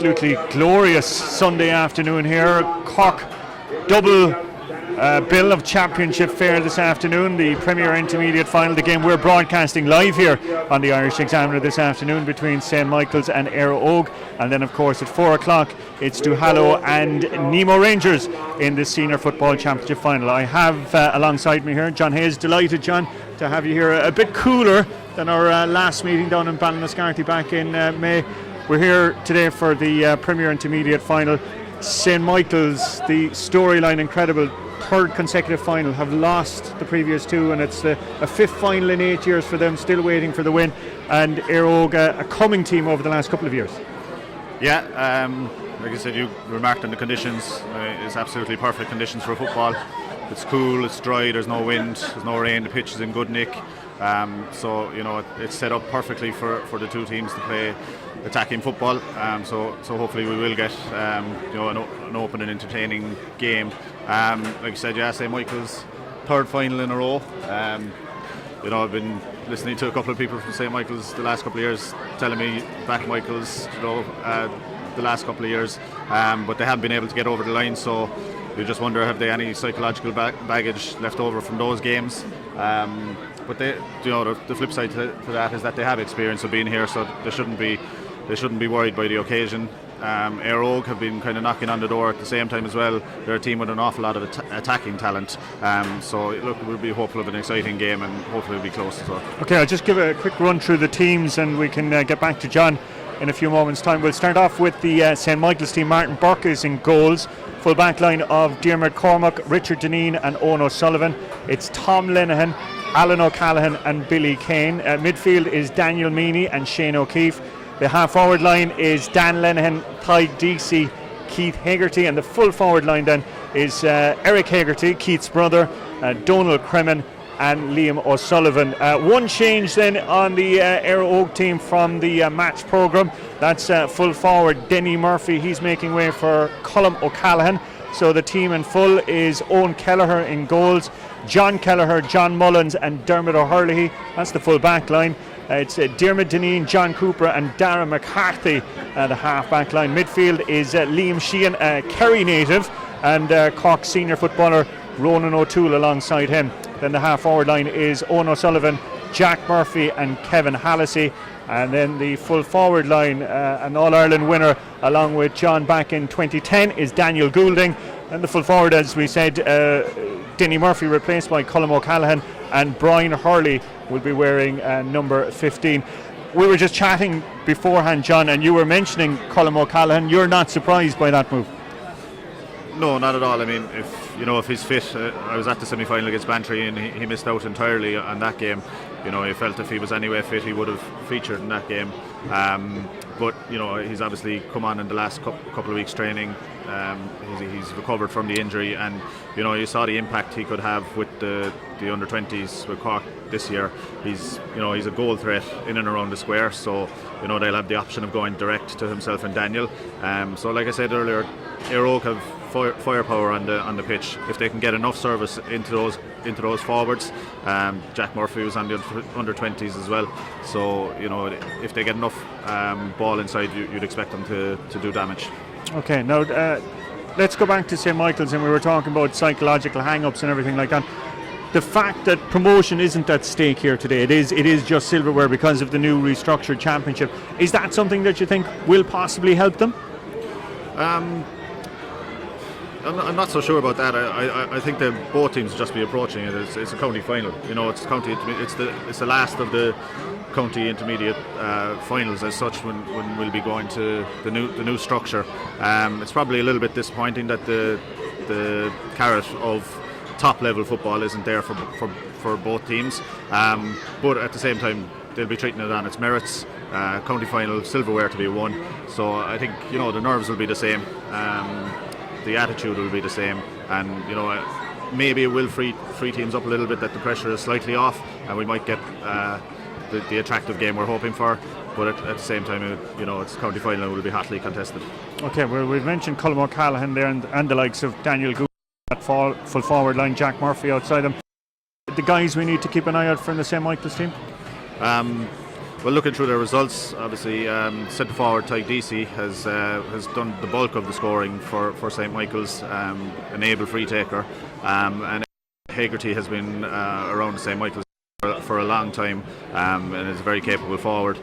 absolutely glorious Sunday afternoon here. Cork double bill of championship fare this afternoon, the Premier Intermediate Final, the game we're broadcasting live here on the Irish Examiner this afternoon between St Michael's and Eire Og, and then of course at 4 o'clock it's Duhallow and Nemo Rangers in the Senior Football Championship Final. I have alongside me here John Hayes. Delighted, John, to have you here. A bit cooler than our last meeting down in Ballinascarthy back in May. We're here today for the Premier Intermediate Final. St Michael's, the storyline incredible, third consecutive final, have lost the previous two, and it's a fifth final in 8 years for them, still waiting for the win. And Eire Og, a coming team over the last couple of years. Yeah, like I said, you remarked on the conditions. It's absolutely perfect conditions for football. It's cool, it's dry, there's no wind, there's no rain, the pitch is in good nick. So you know it's set up perfectly for the two teams to play attacking football. So hopefully we will get an open and entertaining game. Like you said, yeah, St Michael's third final in a row. I've been listening to a couple of people from St Michael's the last couple of years telling me back Michael's, the last couple of years, but they haven't been able to get over the line. So you just wonder, have they any psychological baggage left over from those games? But they, the flip side to that is that they have experience of being here, so they shouldn't be worried by the occasion. Eire Og have been kind of knocking on the door at the same time as well. They're a team with an awful lot of attacking talent. So look, we'll be hopeful of an exciting game, and hopefully it'll be close as well. Okay, I'll just give a quick run through the teams, and we can get back to John in a few moments' time. We'll start off with the St Michael's team. Martin Burke is in goals. Full back line of Diarmuid Cormac, Richard Dineen and Owen O'Sullivan. It's Tom Lenihan, Alan O'Callaghan and Billy Kane. Midfield is Daniel Meany and Shane O'Keefe. The half forward line is Dan Lenihan, Tadhg Deasy, Keith Hegarty, and the full forward line then is Eric Hegarty, Keith's brother, Donald Cremin and Liam O'Sullivan. One change then on the Eire Og team from the match programme. That's full forward Denny Murphy. He's making way for Colm O'Callaghan. So the team in full is Owen Kelleher in goals, John Kelleher, John Mullins and Dermot O'Hurley. That's the full back line. It's Diarmuid Dineen, John Cooper and Darren McCarthy, the half back line. Midfield is Liam Sheehan, Kerry native, and Cork senior footballer Ronan O'Toole alongside him. Then the half forward line is Owen O'Sullivan, Jack Murphy and Kevin Hallisey. And then the full forward line, an All-Ireland winner along with John back in 2010, is Daniel Goulding. And the full forward, as we said, Denny Murphy replaced by Colm O'Callaghan, and Brian Hurley will be wearing number 15. We were just chatting beforehand, John, and you were mentioning Colm O'Callaghan. You're not surprised by that move? No, not at all. I mean, if he's fit, I was at the semi-final against Bantry and he missed out entirely on that game. He felt if he was anyway fit, he would have featured in that game. But he's obviously come on in the last couple of weeks training. He's recovered from the injury, and you saw the impact he could have with the under-20s with Cork this year. He's a goal threat in and around the square, so they'll have the option of going direct to himself and Daniel. So like I said earlier, Eire Og have firepower on the pitch if they can get enough service into those forwards. Jack Murphy was on the under-20s as well, so if they get enough ball inside, you'd expect them to do damage. Okay, now let's go back to St Michael's, and we were talking about psychological hang-ups and everything like that. The fact that promotion isn't at stake here today, it is just silverware because of the new restructured championship. Is that something that you think will possibly help them? I'm not so sure about that. I think that both teams will just be approaching it. It's a county final. It's county. It's the last of the county intermediate finals as such. When we'll be going to the new structure. It's probably a little bit disappointing that the carrot of top level football isn't there for both teams. But at the same time, they'll be treating it on its merits. County final, silverware to be won. So I think the nerves will be the same. The attitude will be the same, and maybe it will free teams up a little bit, that the pressure is slightly off, and we might get the attractive game we're hoping for. But at the same time, it's county final, will be hotly contested. Okay, well, we've mentioned Colm O'Callaghan there, and the likes of Daniel Gould at full forward line, Jack Murphy outside them. The guys we need to keep an eye out for in the St Michael's team. Well, looking through their results, obviously centre forward Tyke Deasy has done the bulk of the scoring for St Michael's, an able free taker, and Hegarty has been around St Michael's for a long time, and is a very capable forward.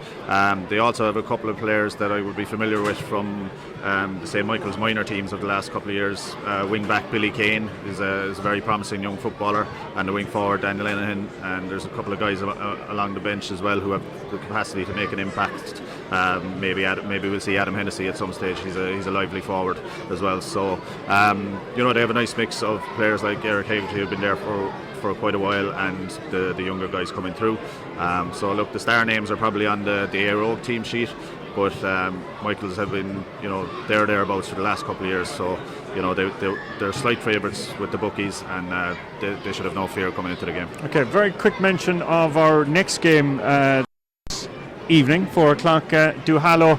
They also have a couple of players that I would be familiar with from the St Michael's minor teams of the last couple of years. Wing back Billy Kane is a very promising young footballer, and the wing forward Daniel Lenihan, and there's a couple of guys along the bench as well who have the capacity to make an impact. Maybe we'll see Adam Hennessy at some stage. He's a lively forward as well. So they have a nice mix of players like Eric Hegarty, who've been there for quite a while, and the younger guys coming through. So look, the star names are probably on the Eire team sheet, but Michaels have been thereabouts for the last couple of years. So they're slight favourites with the bookies, and they should have no fear coming into the game. Okay, very quick mention of our next game this evening, 4 o'clock, Duhallow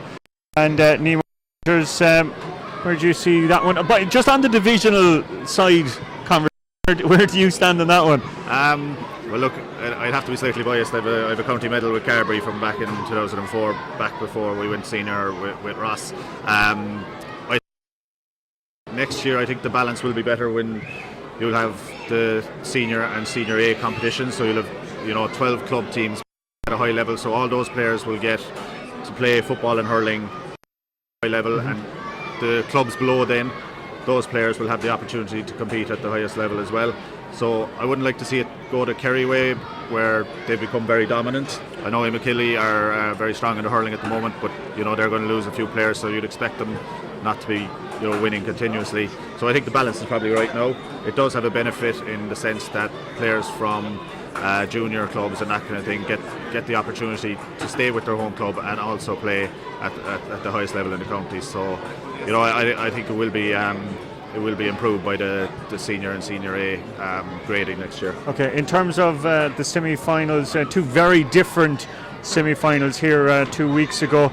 and Nemo. Where do you see that one? But just on the divisional side conversation, where do you stand on that one? Well, look, I'd have to be slightly biased. I have a county medal with Carberry from back in 2004, back before we went senior with Ross. Next year, I think the balance will be better when you'll have the senior and senior A competition. So you'll have 12 club teams at a high level. So all those players will get to play football and hurling at a high level, and the clubs below then, those players will have the opportunity to compete at the highest level as well. So I wouldn't like to see it go to Kerry way, where they become very dominant. I know McKilly are very strong in the hurling at the moment, but they're going to lose a few players, so you'd expect them not to be winning continuously. So I think the balance is probably right now. It does have a benefit in the sense that players from junior clubs and that kind of thing get the opportunity to stay with their home club and also play at the highest level in the county. So I think it will be improved by the senior and senior A grading next year. Okay, in terms of the semi-finals, two very different semi-finals here 2 weeks ago.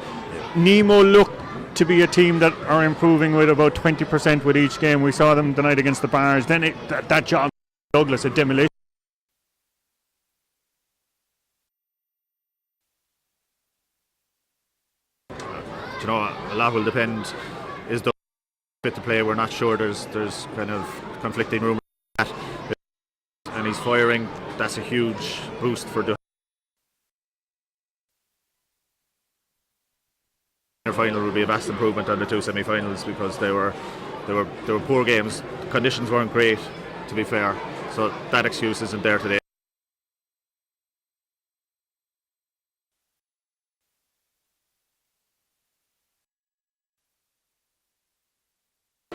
Nemo looked to be a team that are improving with about 20% with each game. We saw them tonight against the Bars. Then that job, Douglas, a demolition. A lot will depend. Is the fit to play? We're not sure. There's kind of conflicting rumours, and he's firing. That's a huge boost for the final. Will be a vast improvement on the two semi-finals, because they were poor games. The conditions weren't great, to be fair. So that excuse isn't there today.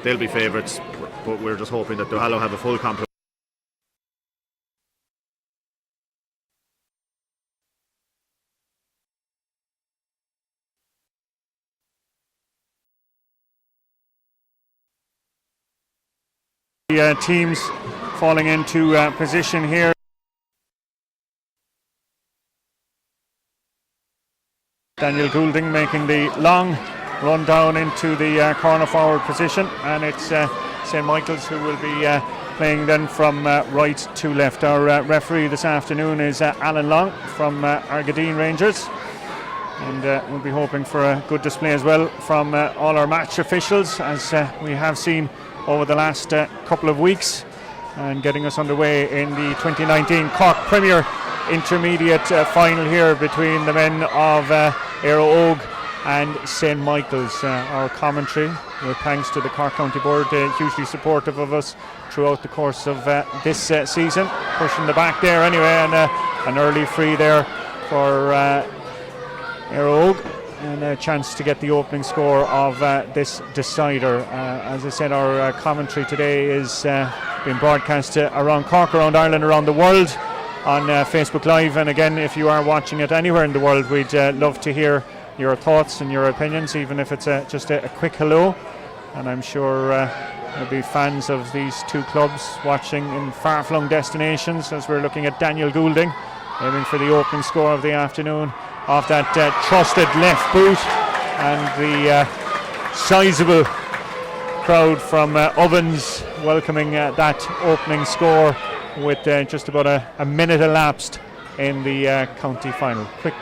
They'll be favourites, but we're just hoping that Duhallow have a full complement. The teams falling into position here. Daniel Goulding making the long run down into the corner forward position, and it's St Michael's who will be playing then from right to left. Our referee this afternoon is Alan Long from Argadine Rangers, and we'll be hoping for a good display as well from all our match officials, as we have seen over the last couple of weeks, and getting us underway in the 2019 Cork Premier Intermediate final here between the men of Eire and St Michael's. Our commentary, with thanks to the Cork County Board, hugely supportive of us throughout the course of this season. Pushing the back there anyway, and an early free there for Eire, and a chance to get the opening score of this decider. As I said, our commentary today is being broadcast around Cork, around Ireland, around the world on Facebook Live. And again, if you are watching it anywhere in the world, we'd love to hear your thoughts and your opinions, even if it's just a quick hello. And I'm sure there'll be fans of these two clubs watching in far-flung destinations, as we're looking at Daniel Goulding aiming for the opening score of the afternoon off that trusted left boot, and the sizable crowd from Ovens welcoming that opening score with just about a minute elapsed in the county final. Quick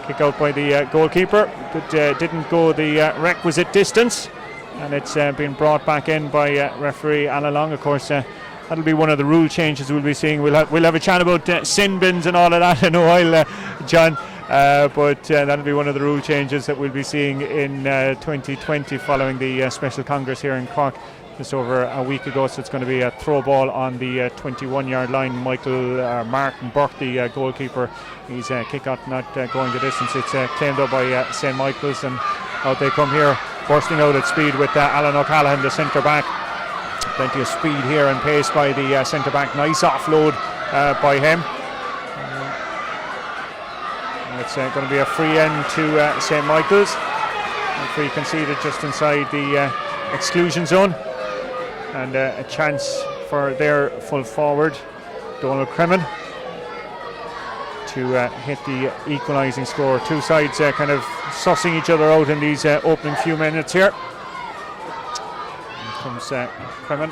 Kick out by the goalkeeper, but didn't go the requisite distance, and it's been brought back in by referee Alan Long. Of course, that'll be one of the rule changes we'll be seeing. We'll have a chat about sin bins and all of that in a while, John. But that'll be one of the rule changes that we'll be seeing in 2020 following the Special Congress here in Cork just over a week ago. So it's going to be a throw ball on the 21-yard line. Martin Burke, the goalkeeper, he's kick out not going the distance. It's claimed up by St. Michael's, and out they come here, bursting out at speed with Alan O'Callaghan, the centre back. Plenty of speed here and pace by the centre back. Nice offload by him. It's going to be a free end to St. Michael's. Free conceded just inside the exclusion zone, and a chance for their full forward Donald Cremin to hit the equalising score. Two sides kind of sussing each other out in these opening few minutes here. Here comes Cremin.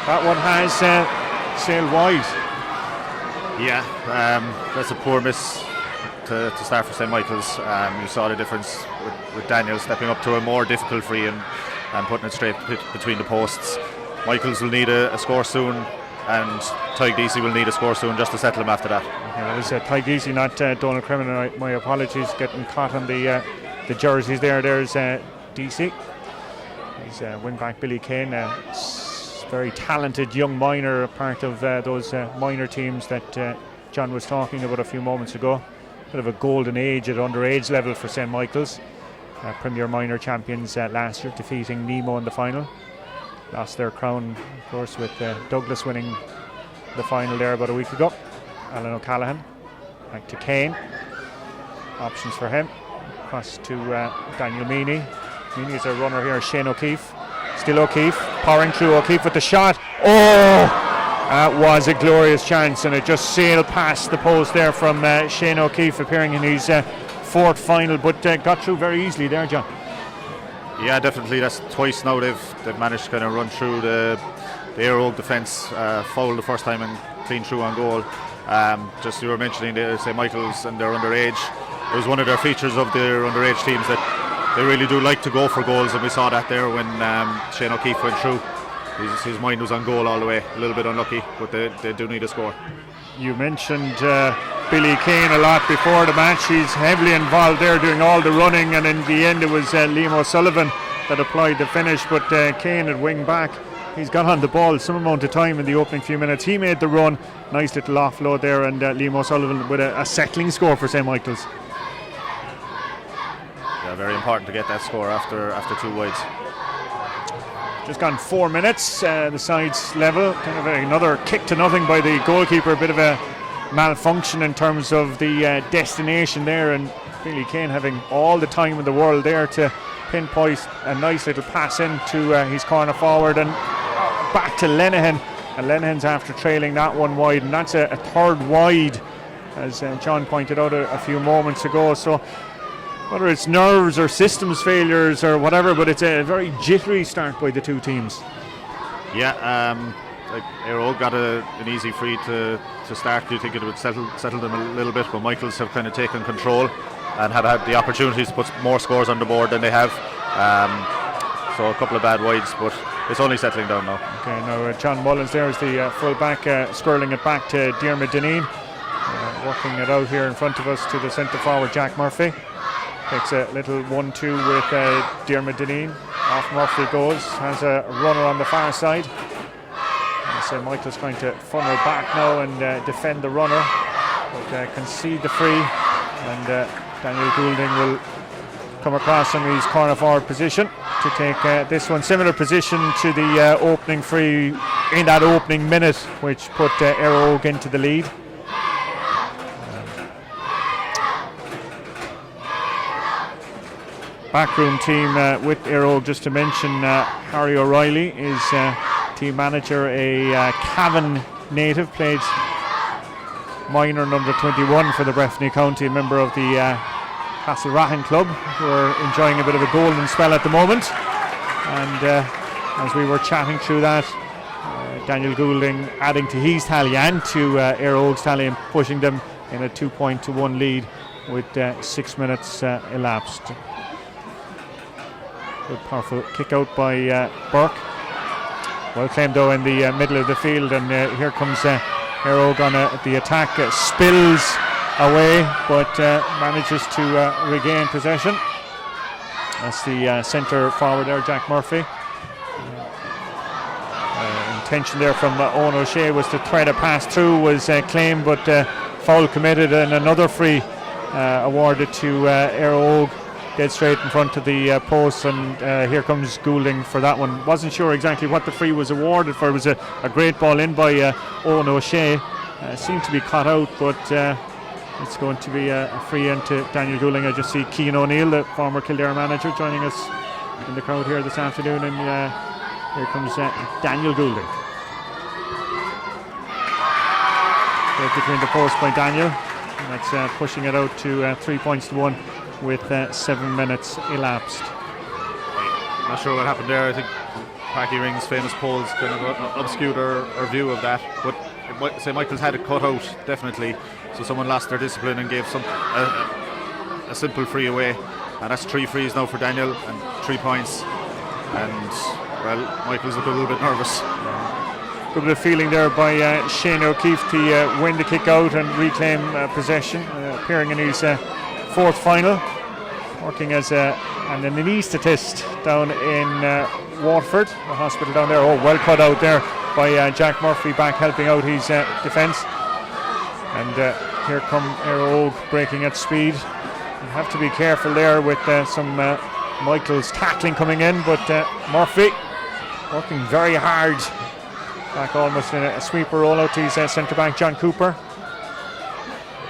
That one has sailed wide. Yeah, that's a poor miss to start for St. Michael's. You saw the difference with Daniel stepping up to a more difficult free and putting it straight between the posts. Michael's will need a score soon, and Tyg Deasy will need a score soon just to settle him after that. Yeah, that was Tyg Deasy, not Donald Cremin. My apologies, getting caught on the jerseys there. There's Deasy. He's wing back Billy Kane, very talented young minor, part of those minor teams that John was talking about a few moments ago. Bit of a golden age at underage level for St. Michael's. Premier minor champions last year, defeating Nemo in the final. Lost their crown, of course, with Douglas winning the final there about a week ago. Alan O'Callaghan, back to Kane. Options for him. Across to Daniel Meany. Meany is a runner here, Shane O'Keefe. Still O'Keefe, powering through. O'Keefe with the shot. Oh! That was a glorious chance, and it just sailed past the post there from Shane O'Keefe, appearing in his fourth final, but got through very easily there, John. Yeah, definitely. That's twice now they've managed to kind of run through the Eire defence, foul the first time and clean through on goal. Just you were mentioning the St. Michael's and their underage. It was one of their features of their underage teams that they really do like to go for goals, and we saw that there when Shane O'Keefe went through. His mind was on goal all the way. A little bit unlucky, but they do need a score. You mentioned Billy Kane a lot before the match. He's heavily involved there, doing all the running, and in the end it was Liam O'Sullivan that applied the finish, but Kane at wing back, he's got on the ball some amount of time in the opening few minutes. He made the run, nice little offload there, and Liam O'Sullivan with a settling score for St. Michael's. Yeah, very important to get that score after two wides. Just gone 4 minutes, the sides level. Kind of another kick to nothing by the goalkeeper. A bit of a malfunction in terms of the destination there, and Billy Kane having all the time in the world there to pinpoint a nice little pass into his corner forward, and back to Lenihan. And Lenihan's after trailing that one wide, and that's a third wide, as John pointed out a few moments ago. So whether it's nerves or systems failures or whatever, but it's a very jittery start by the two teams. Yeah, Eire got an easy free to start. Do you think it would settle them a little bit? But Michaels have kind of taken control and have had the opportunities to put more scores on the board than they have. So a couple of bad wides, but it's only settling down now. Okay, now John Mullins there is the full back, scurling it back to Diarmuid Dineen. Working it out here in front of us to the centre forward Jack Murphy. Takes a little 1-2 with Diarmuid Dineen. Off Murphy goes, has a runner on the far side. So Michael's trying to funnel back now and defend the runner, but concede the free, and Daniel Goulding will come across from his corner forward position to take this one. Similar position to the opening free in that opening minute, which put Eire into the lead. Backroom team with Eire, just to mention Harry O'Reilly is team manager, a Cavan native, played minor number 21 for the Breffni County, a member of the Castlerahan club, who are enjoying a bit of a golden spell at the moment. And as we were chatting through that, Daniel Goulding adding to his tally and to Eire Og's tally and pushing them in a 2-1 lead with 6 minutes elapsed. Good powerful kick out by Burke. Well claimed though in the middle of the field, and here comes Eire on the attack. Spills away, but manages to regain possession. That's the centre forward there, Jack Murphy. Intention there from Owen O'Shea was to thread a pass through, was claimed, but foul committed, and another free awarded to Eire dead straight in front of the post, and here comes Goulding for that one. Wasn't sure exactly what the free was awarded for. It was a great ball in by Owen O'Shea. Seemed to be caught out, but it's going to be a free into Daniel Goulding. I just see Cian O'Neill, the former Kildare manager, joining us in the crowd here this afternoon, and here comes Daniel Goulding. Right between the post by Daniel, and that's pushing it out to 3-1 with 7 minutes elapsed. Not sure what happened there. I think Packy Ring's famous polls kind of obscured our view of that, but St. Michael's had it cut out, definitely, so someone lost their discipline and gave a simple free away, and that's 3 frees now for Daniel and 3 points, and well, Michael's looking a little bit nervous. Good bit of feeling there by Shane O'Keefe to win the kick out and reclaim possession, appearing in his 4th final, working as an anaesthetist down in Waterford, the hospital down there. Oh, well cut out there by Jack Murphy, back helping out his defence. And here come Eire breaking at speed. You have to be careful there with some Michael's tackling coming in, but Murphy working very hard. Back almost in a sweeper rollout to his centre back John Cooper.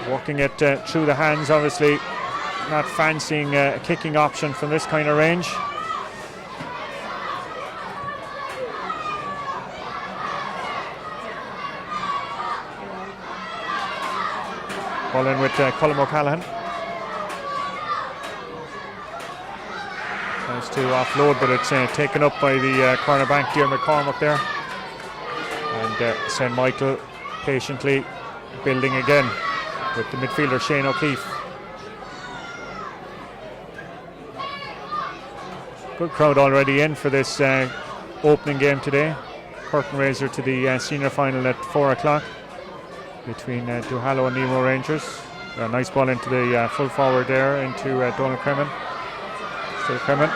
Working it through the hands, obviously not fancying a kicking option from this kind of range. Ball in with Colm O'Callaghan. Tries to offload, but it's taken up by the cornerback Dear McCormack there. And St. Michael patiently building again with the midfielder Shane O'Keefe. Good crowd already in for this opening game today. Curtain raiser to the senior final at 4 o'clock between Duhallow and Nemo Rangers. A nice ball into the full forward there, into Donald Cremen. Still Cremen.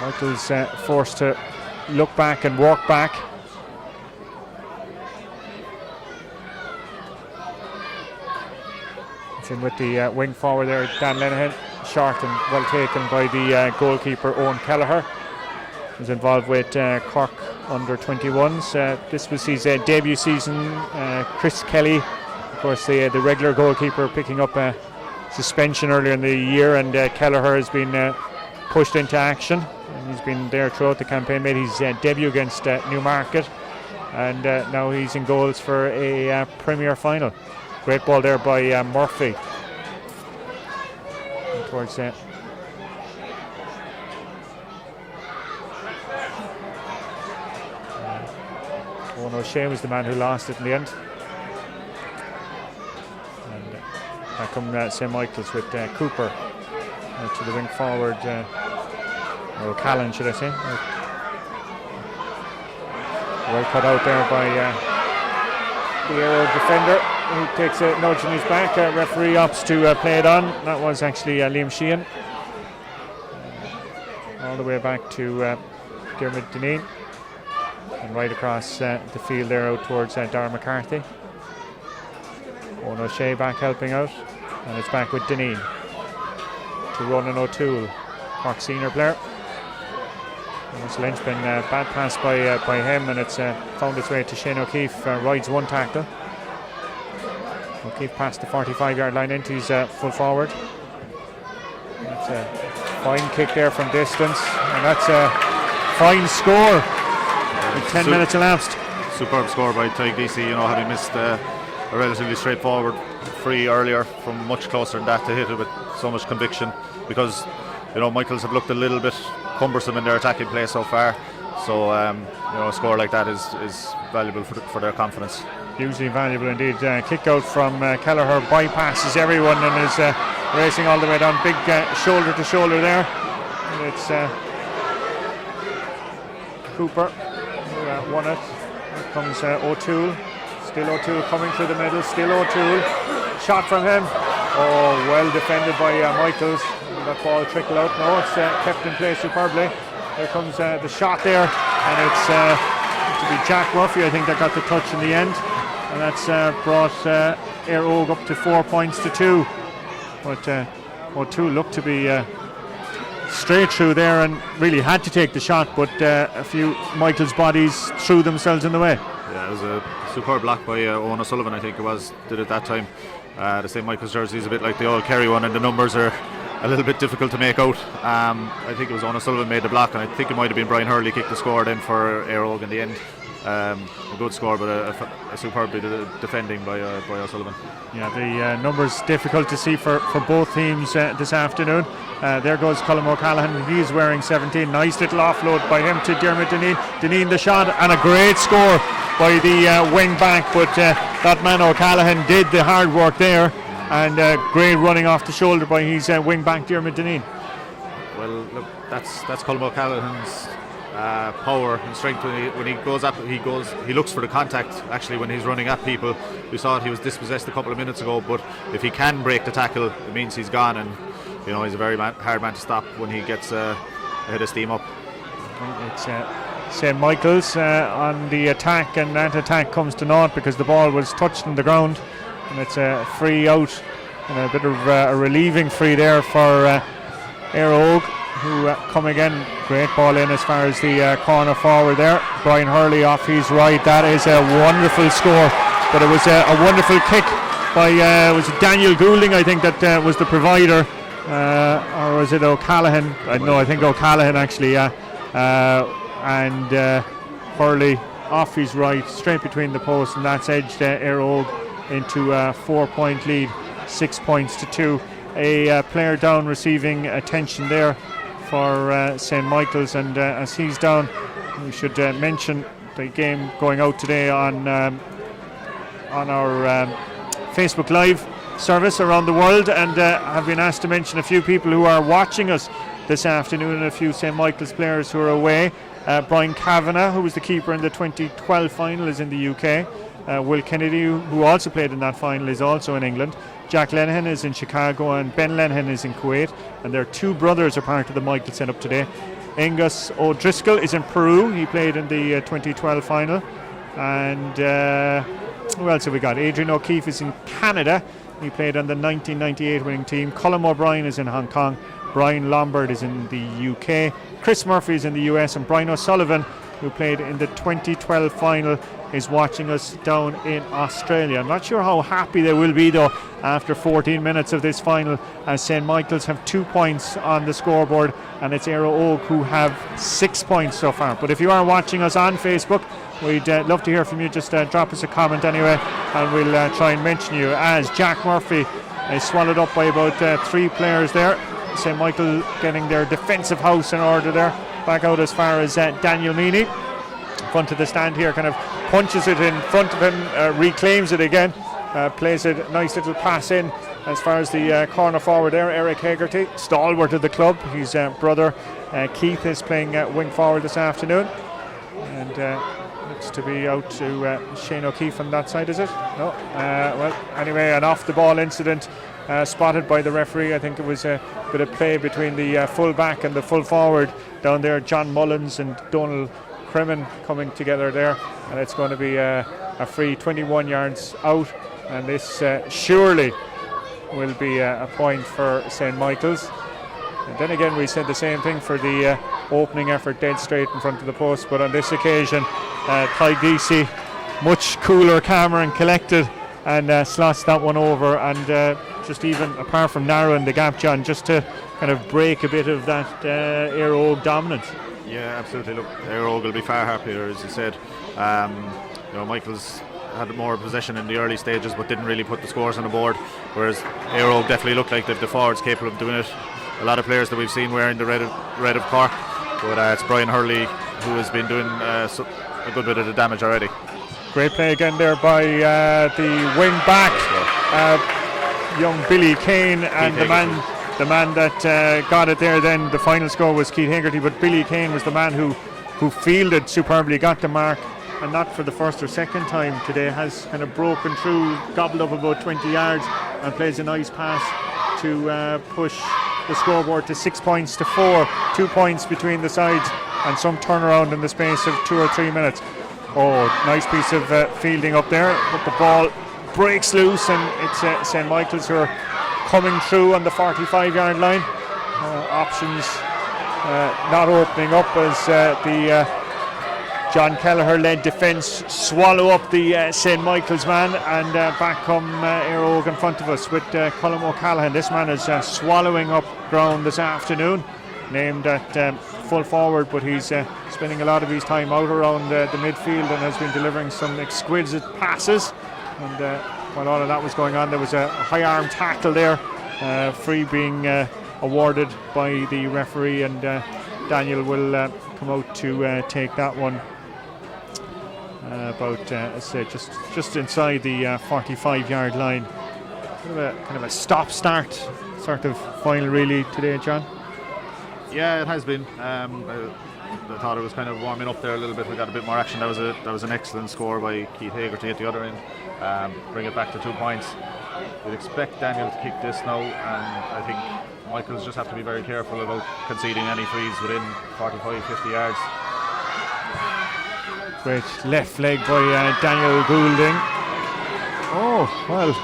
Michael's forced to look back and walk back. It's in with the wing forward there, Dan Lenihan. Short and well taken by the goalkeeper Owen Kelleher. Was involved with Cork under 21s. This was his debut season. Chris Kelly, of course, the regular goalkeeper, picking up a suspension earlier in the year, and Kelleher has been pushed into action. And he's been there throughout the campaign, made his debut against Newmarket, and now he's in goals for a Premier final. Great ball there by Murphy. And towards Owen O'Shea was the man who lost it in the end. And back come St. Michael's with Cooper to the wing forward, or Callan should I say. Well cut out there by the Eire defender, who takes a nudge in his back. Referee opts to play it on. That was actually Liam Sheehan. All the way back to Dermot Dineen. And right across the field there out towards Darren McCarthy. Owen O'Shea back helping out, and it's back with Dineen to Ronan O'Toole, Cork senior player. And it's Lynchpin, bad pass by him, and it's found its way to Shane O'Keefe. Rides one tackle. O'Keefe past the 45-yard line into his full forward. That's a fine kick there from distance, and that's a fine score. 10 minutes elapsed. Superb score by Tyke DC, having missed a relatively straightforward free earlier from much closer than that, to hit it with so much conviction, because Michaels have looked a little bit cumbersome in their attacking play so far, So a score like that is valuable for their confidence. Hugely valuable indeed. Kick out from Kelleher, bypasses everyone and is racing all the way down. Big shoulder to shoulder there. And it's Cooper who won it. Here comes O'Toole. Still O'Toole coming through the middle. Still O'Toole. Shot from him. Oh, well defended by Michaels. That ball trickle out. No, it's kept in place superbly. Here comes the shot there, and it's to be Jack Murphy, I think, that got the touch in the end, and that's brought Eire Og up to 4 points to 2. But O'Toole looked to be straight through there and really had to take the shot, but a few Michaels' bodies threw themselves in the way. Yeah, it was a superb block by Owen O'Sullivan, I think it was, did it that time. The St. Michael's jersey is a bit like the old Kerry one, and the numbers are a little bit difficult to make out. I think it was Owen O'Sullivan made the block, and I think it might have been Brian Hurley kicked the score then for Eire Og in the end. A good score, but a superb bit of defending by O'Sullivan. Yeah, the numbers difficult to see for both teams this afternoon. There goes Colm O'Callaghan. He's wearing 17. Nice little offload by him to Dermot Dineen. Dineen the shot, and a great score by the wing back. But that man O'Callaghan did the hard work there, and great running off the shoulder by his wing back Dermot Dineen. Well, look, that's Colm O'Callaghan's power and strength. When he goes up, he looks for the contact. Actually, when he's running at people, we saw he was dispossessed a couple of minutes ago. But if he can break the tackle, it means he's gone, and he's a very hard man to stop when he gets a head of steam up. It's St. Michael's on the attack, and that attack comes to naught because the ball was touched on the ground, and it's a free out and a bit of a relieving free there for Eire Og, who come again. Great ball in as far as the corner forward there. Brian Hurley off his right. That is a wonderful score, but it was a wonderful kick by was it Daniel Goulding, I think, that was the provider, or was it O'Callaghan? No, I think O'Callaghan actually. And Hurley off his right, straight between the posts, and that's edged Eire Og into a 4 point lead, 6 points to 2. A player down receiving attention there for St. Michael's, and as he's down, we should mention the game going out today on our Facebook Live service around the world, and have been asked to mention a few people who are watching us this afternoon, and a few St. Michael's players who are away. Brian Kavanagh, who was the keeper in the 2012 final, is in the UK. Will Kennedy, who also played in that final, is also in England. Jack Lenihan is in Chicago, and Ben Lenihan is in Kuwait, and their two brothers are part of the Michael setup today. Angus O'Driscoll is in Peru. He played in the 2012 final. And who else have we got? Adrian O'Keefe is in Canada. He played on the 1998 winning team. Colm O'Brien is in Hong Kong. Brian Lombard is in the UK. Chris Murphy is in the US, and Brian O'Sullivan, who played in the 2012 final, is watching us down in Australia. I'm not sure how happy they will be, though, after 14 minutes of this final, as St. Michael's have 2 points on the scoreboard, and it's Eire Og who have 6 points so far. But if you are watching us on Facebook, we'd love to hear from you. Just drop us a comment anyway, and we'll try and mention you, as Jack Murphy is swallowed up by about 3 players there. St. Michael getting their defensive house in order there. Back out as far as Daniel Meany. Front of the stand here, kind of punches it in front of him, reclaims it again, plays a nice little pass in as far as the corner forward there. Eric Hegarty, stalwart of the club. His brother Keith is playing wing forward this afternoon, and looks to be out to Shane O'Keefe on that side, is it? No. Well, anyway, an off the ball incident spotted by the referee. I think it was a bit of play between the full back and the full forward down there. John Mullins and Donald Cremin coming together there, and it's going to be a free 21 yards out, and this surely will be a point for St. Michael's. And then again, we said the same thing for the opening effort, dead straight in front of the post, but on this occasion Ty Deasy, much cooler, calmer and collected, and slots that one over, and just even apart from narrowing the gap, John, just to kind of break a bit of that Eire Og dominance. Yeah, absolutely. Look, Eire Og will be far happier, as you said. Michael's had more possession in the early stages, but didn't really put the scores on the board, whereas Eire Og definitely looked like they've the forwards capable of doing it. A lot of players that we've seen wearing the red of Cork, but it's Brian Hurley who has been doing a good bit of the damage already. Great play again there by the wing back, young Billy Kane, and the man that got it there. Then the final score was Keith Hegarty, but Billy Kane was the man who fielded superbly, got the mark, and not for the first or second time today has kind of broken through, gobbled up about 20 yards, and plays a nice pass to push the scoreboard to 6 points to 4, 2 points between the sides, and some turnaround in the space of 2 or 3 minutes. Oh, nice piece of fielding up there, but the ball breaks loose, and it's St. Michael's who are coming through on the 45-yard line. Options not opening up as the John Kelleher-led defence swallow up the St. Michael's man, and back come Eire in front of us with Colm O'Callaghan. This man is swallowing up ground this afternoon, named at full forward, but he's spending a lot of his time out around the midfield and has been delivering some exquisite passes. And while all of that was going on, there was a high arm tackle there, free being awarded by the referee, and Daniel will come out to take that one about just inside the 45-yard line. Kind of a stop-start sort of final really today, John. Yeah, it has been. I thought it was kind of warming up there a little bit. We got a bit more action. That was an excellent score by Keith Hegarty at the other end. Bring it back to 2 points. We'd expect Daniel to kick this now, and I think Michaels just have to be very careful about conceding any frees within 45-50 yards. Great left leg by Daniel Goulding. Oh, well,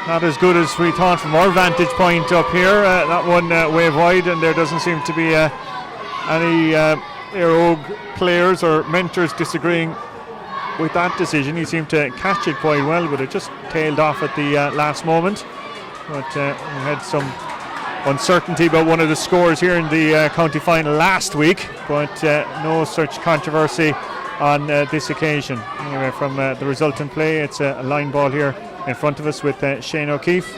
not as good as we thought from our vantage point up here. That one way wide, and there doesn't seem to be any Eire players or mentors disagreeing with that decision. He seemed to catch it quite well, but it just tailed off at the last moment. But we had some uncertainty about one of the scores here in the county final last week, but no such controversy on this occasion. Anyway, from the resultant play, it's a line ball here in front of us with Shane O'Keefe.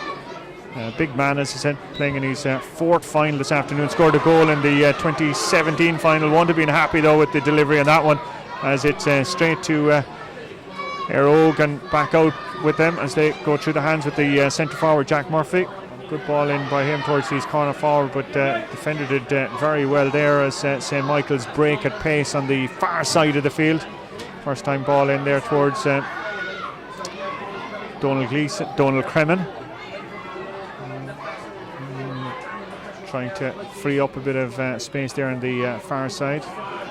Big man, as I said, playing in his fourth final this afternoon. Scored a goal in the 2017 final. Won't have been happy though with the delivery on that one, as it's straight to Eire and back out with them as they go through the hands with the centre forward Jack Murphy. Good ball in by him towards his corner forward, but defender did very well there as St. Michael's break at pace on the far side of the field. First time ball in there towards Donald Cremin. Trying to free up a bit of space there on the far side.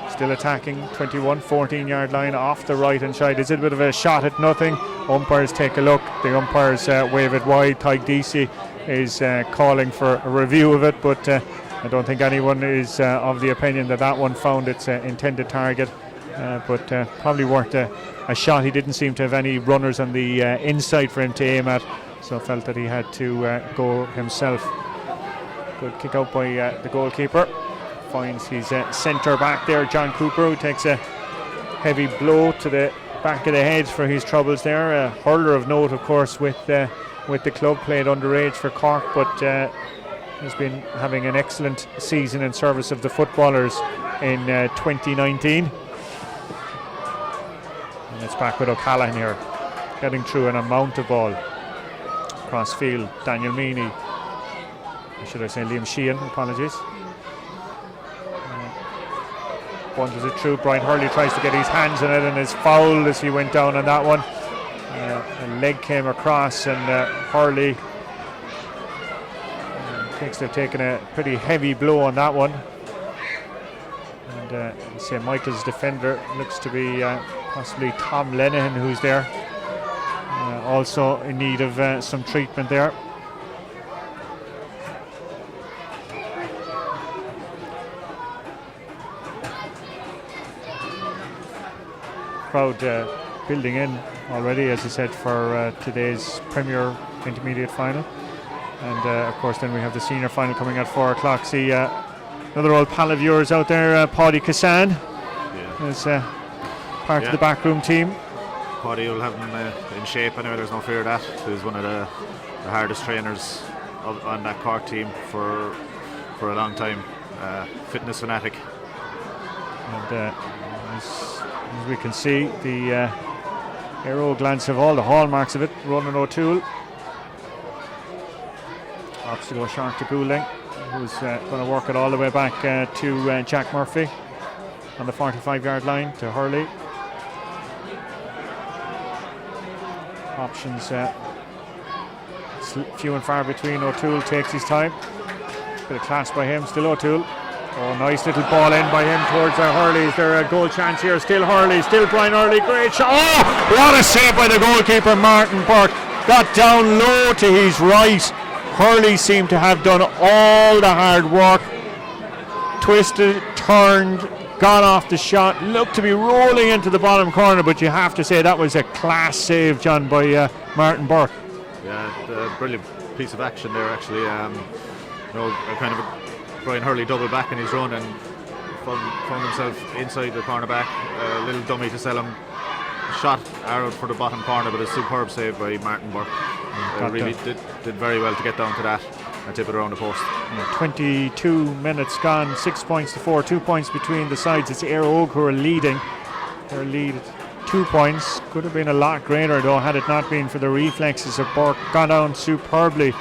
Still attacking, 14-yard line off the right hand side. Is it a bit of a shot at nothing? Umpires take a look. The umpires wave it wide. Tyke Deasy is calling for a review of it, but I don't think anyone is of the opinion that one found its intended target, but probably worth a shot. He didn't seem to have any runners on the inside for him to aim at, so felt that he had to go himself. Good kick out by the goalkeeper. Finds his centre back there, John Cooper, who takes a heavy blow to the back of the head for his troubles there. A hurler of note, of course, with the club, played underage for Cork, but has been having an excellent season in service of the footballers in 2019. And it's back with O'Callaghan here, getting through an amount of ball. Cross field, Daniel Meany, should I say Liam Sheehan, apologies. Bundles it through. Brian Hurley tries to get his hands on it and is fouled as he went down on that one. A leg came across, and Hurley thinks they've taken a pretty heavy blow on that one. And St. Michael's defender looks to be possibly Tom Lenihan, who's there, also in need of some treatment there. Crowd building in already, as I said, for today's Premier Intermediate final, and of course then we have the senior final coming at 4 o'clock. See another old pal of yours out there, Paddy Cassan, is part of the backroom team. Paddy will have him in shape anyway, there's no fear of that. He's one of the hardest trainers on that Cork team for a long time. Fitness fanatic. And as we can see, the Eire glance of all the hallmarks of it. Ronan O'Toole. Opts to go short to Goulding, who's going to work it all the way back to Jack Murphy on the 45-yard line to Hurley. Options few and far between. O'Toole takes his time. Bit of class by him. Still O'Toole. Oh, nice little ball in by him towards Hurley. Is there a goal chance here? Still Hurley. Still Brian Hurley. Great shot. Oh, what a save by the goalkeeper, Martin Burke. Got down low to his right. Hurley seemed to have done all the hard work. Twisted, turned, got off the shot. Looked to be rolling into the bottom corner, but you have to say that was a class save, John, by Martin Burke. Yeah, a brilliant piece of action there, actually. A kind of a Brian Hurley double back in his run and found himself inside the cornerback. A little dummy to sell him. Shot arrowed for the bottom corner, but a superb save by Martin Burke. Really did very well to get down to that and tip it around the post. 22 minutes gone, 6 points to 4, 2 points between the sides. It's Eire who are leading. Their lead 2 points. Could have been a lot greater though had it not been for the reflexes of Burke. Gone down superbly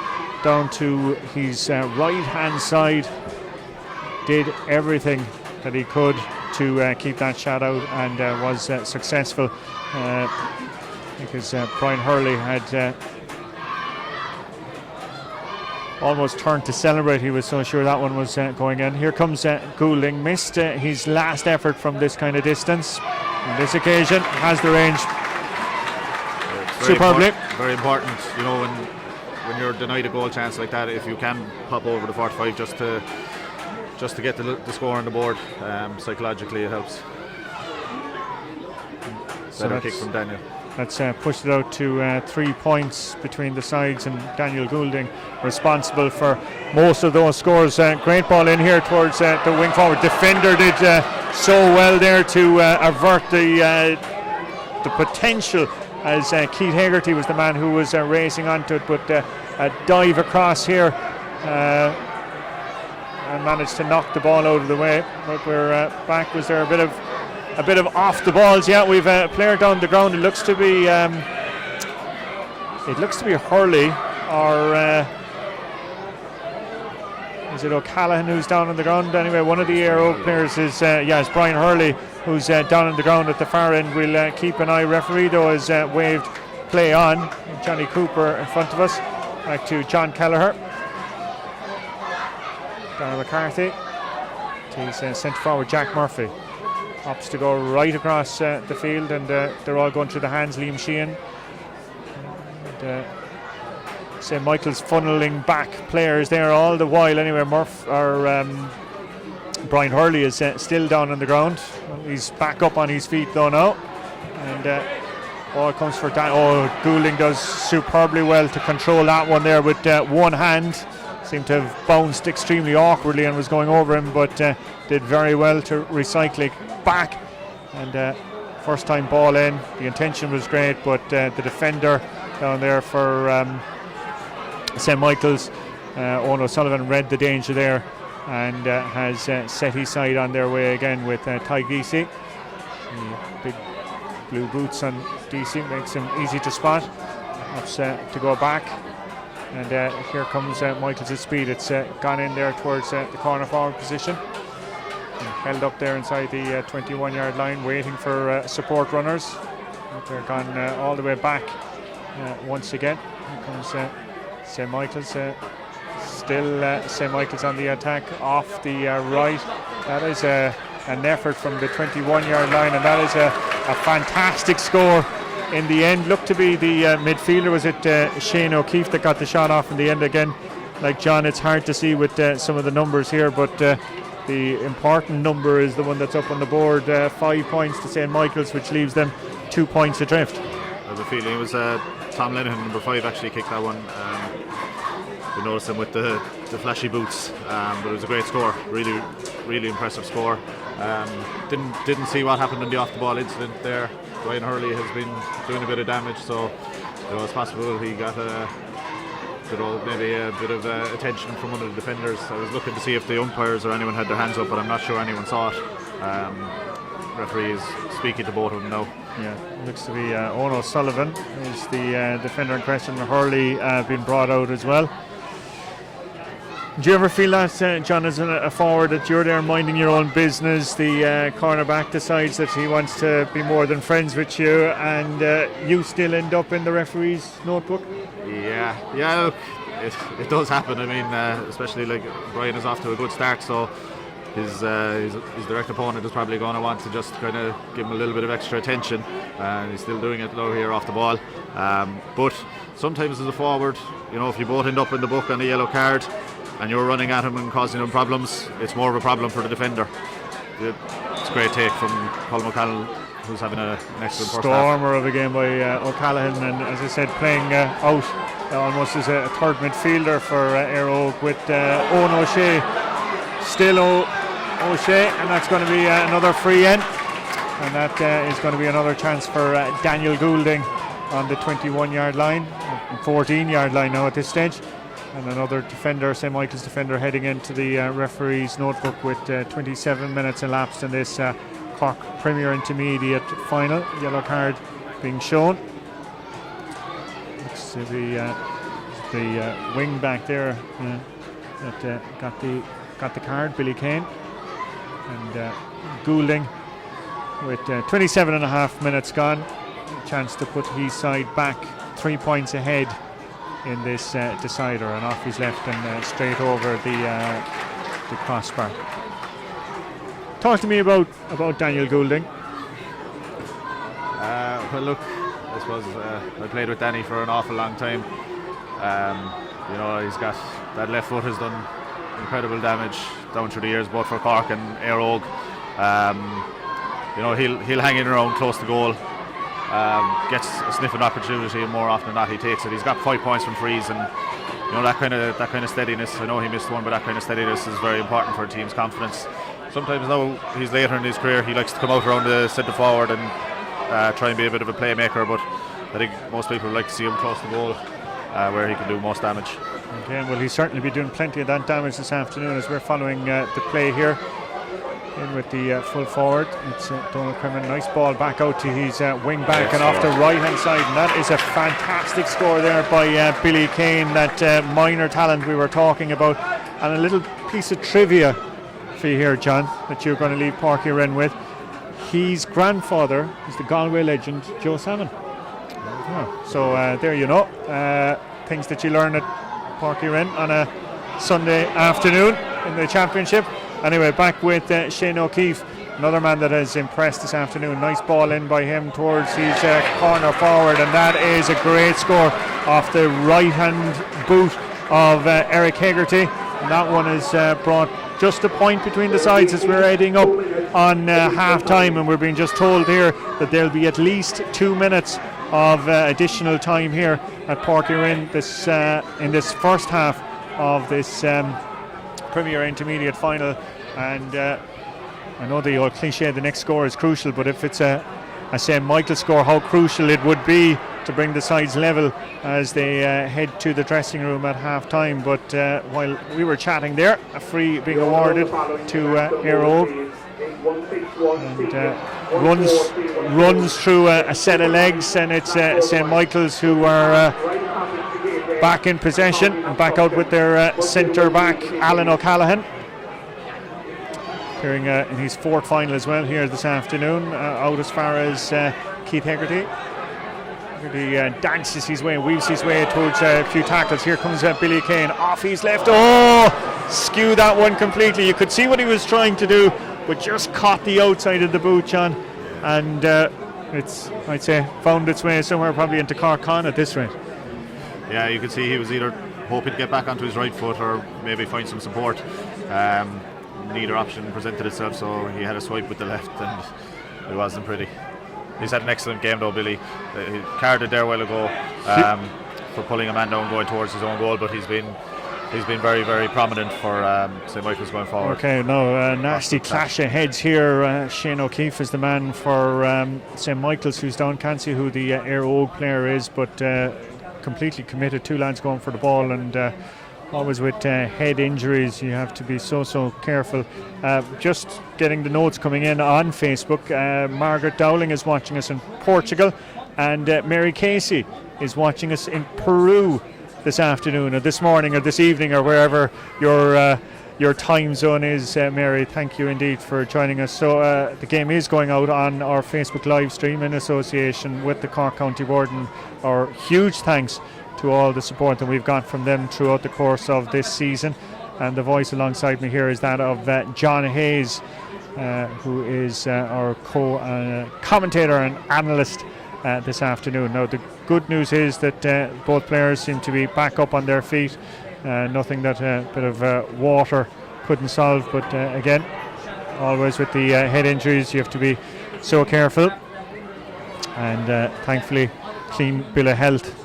down to his right hand side. Did everything that he could to keep that shot out and was successful because Brian Hurley had almost turned to celebrate. He was so sure that one was going in. Here comes Goulding. Missed his last effort from this kind of distance. On this occasion has the range superbly. Very important, when you're denied a goal chance like that, if you can pop over the 45 just to get the score on the board. Psychologically it helps. Better kick from Daniel. That's pushed it out to 3 points between the sides, and Daniel Goulding responsible for most of those scores. Great ball in here towards the wing forward. Defender did so well there to avert the potential, as Keith Hegarty was the man who was racing onto it, but a dive across here and managed to knock the ball out of the way. But we're back. Was there a bit of off the balls? Yeah, we've a player down the ground. It looks to be Hurley, or is it O'Callaghan who's down on the ground? Anyway, one of the Eire players is it's Brian Hurley who's down on the ground at the far end. We'll keep an eye. Referee though has waved play on. Johnny Cooper in front of us. Back to John Kelleher. Darren McCarthy. He's sent forward Jack Murphy. Opts to go right across the field, and they're all going through the hands. Liam Sheehan. And, St. Michael's funneling back players there all the while. Anyway, Brian Hurley is still down on the ground. He's back up on his feet though now. And all comes for Goulding does superbly well to control that one there with one hand. Seemed to have bounced extremely awkwardly and was going over him, but did very well to recycle it back. And first time ball in. The intention was great, but the defender down there for St. Michael's, Owen O'Sullivan, read the danger there and has set his side on their way again with Ty Geesey. Big blue boots on Geesey makes him easy to spot. That's to go back. And here comes Michael's speed. It's gone in there towards the corner forward position. And held up there inside the 21-yard line, waiting for support runners. But they're gone all the way back once again. Here comes St. Michael's. Still St. Michael's on the attack off the right. That is an effort from the 21-yard line, and that is a fantastic score. In the end, looked to be the midfielder. Was it Shane O'Keefe that got the shot off in the end again? Like John, it's hard to see with some of the numbers here, but the important number is the one that's up on the board. 5 points to St. Michael's, which leaves them 2 points adrift. I have a feeling it was Tom Lenihan, number 5, actually kicked that one. We noticed him with the flashy boots, but it was a great score. Really, really impressive score. Didn't see what happened in the off the ball incident there. Brian Hurley has been doing a bit of damage, so it's possible he got maybe a bit of attention from one of the defenders. I was looking to see if the umpires or anyone had their hands up, but I'm not sure anyone saw it. referee is speaking to both of them now. Yeah, looks to be Owen O'Sullivan is the defender in question. Hurley being brought out as well. Do you ever feel that, John, as a forward, that you're there minding your own business, the cornerback decides that he wants to be more than friends with you, and you still end up in the referee's notebook? Yeah, look, it does happen. I mean, especially like Brian is off to a good start, so his direct opponent is probably going to want to just kind of give him a little bit of extra attention, and he's still doing it though here off the ball. But sometimes as a forward, if you both end up in the book on a yellow card and you're running at him and causing him problems, it's more of a problem for the defender. It's a great take from Colm O'Connell, who's having an excellent first half. Stormer of a game by O'Callaghan, and as I said, playing out almost as a third midfielder for Eire with Owen O'Shea. Still O'Shea, and that's going to be another free in, and that is going to be another chance for Daniel Goulding on the 21-yard line, 14-yard line now at this stage. And another defender, St. Michael's defender, heading into the referee's notebook with 27 minutes elapsed in this Cork Premier Intermediate final. Yellow card being shown. Looks to be the wing back there that got the card, Billy Kane. And Goulding with 27 and a half minutes gone. A chance to put his side back 3 points ahead in this decider, and off he's left and straight over the crossbar. Talk to me about Daniel Goulding. Well, look, I suppose I played with Danny for an awful long time. He's got that left foot has done incredible damage down through the years, both for Cork and Eire. He'll hang in around close to goal. Gets a sniffing opportunity, and more often than not he takes it. He's got 5 points from frees, and that kind of steadiness. I know he missed one, but that kind of steadiness is very important for a team's confidence. Sometimes now he's later in his career, he likes to come out around the centre forward and try and be a bit of a playmaker, but I think most people like to see him close to goal where he can do most damage. Okay, well, he'll certainly be doing plenty of that damage this afternoon as we're following the play here. In with the full forward, it's Donald Crimmin. Nice ball back out to his wing back and off the right hand side, and that is a fantastic score there by Billy Kane, that minor talent we were talking about. And a little piece of trivia for you here, John, that you're going to leave Páirc Uí Rinn with. His grandfather is the Galway legend Joe Salmon. So there you know, things that you learn at Páirc Uí Rinn on a Sunday afternoon in the championship. Anyway, back with Shane O'Keefe, another man that has impressed this afternoon. Nice ball in by him towards his corner forward, and that is a great score off the right hand boot of Eric Hegarty. And that one is brought just a point between the sides as we're heading up on half time, and we're being just told here that there'll be at least 2 minutes of additional time here at Páirc Uí Rinn in this first half of this Premier Intermediate final. And I know the old cliche, the next score is crucial, but if it's a St. Michael's score, how crucial it would be to bring the sides level as they head to the dressing room at half time. But while we were chatting there, a free being awarded to Eire, and runs through a set of legs, and it's St. Michael's who are back in possession and back out with their centre back Alan O'Callaghan, appearing in his fourth final as well here this afternoon, out as far as Keith Hegarty. Hegarty dances his way, weaves his way towards a few tackles. Here comes Billy Kane off his left. Skew that one completely. You could see what he was trying to do, but just caught the outside of the boot, John, and it's, I'd say, found its way somewhere probably into Cork Con at this rate. Yeah, you could see he was either hoping to get back onto his right foot or maybe find some support. Neither option presented itself, so he had a swipe with the left, and it wasn't pretty. He's had an excellent game though, Billy. He carded there a while ago for pulling a man down going towards his own goal, but he's been very, very prominent for St. Michael's going forward. Okay, now nasty clash of heads here. Shane O'Keefe is the man for St. Michael's, who's down. Can't see who the Eire player is, but completely committed. Two lads going for the ball, and always with head injuries, you have to be so careful. Just getting the notes coming in on Facebook. Margaret Dowling is watching us in Portugal, and Mary Casey is watching us in Peru this afternoon, or this morning, or this evening, or wherever your time zone is. Mary, thank you indeed for joining us. So the game is going out on our Facebook live stream in association with the Cork County Board, and our huge thanks to all the support that we've got from them throughout the course of this season. And the voice alongside me here is that of John Hayes, who is our commentator and analyst this afternoon. Now, the good news is that both players seem to be back up on their feet. Nothing that a bit of water couldn't solve, but again, always with the head injuries, you have to be so careful. And thankfully, clean bill of health.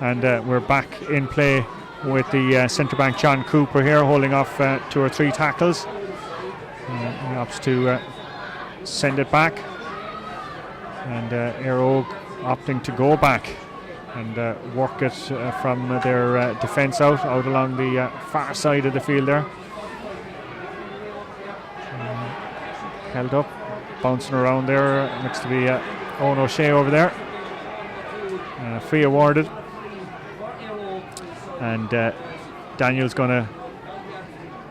And we're back in play with the centre back John Cooper here, holding off 2 or 3 tackles. He opts to send it back, and Eire opting to go back and work it from their defence out along the far side of the field there. Held up, bouncing around there next to the Owen O'Shea over there. Free awarded. And Daniel's going to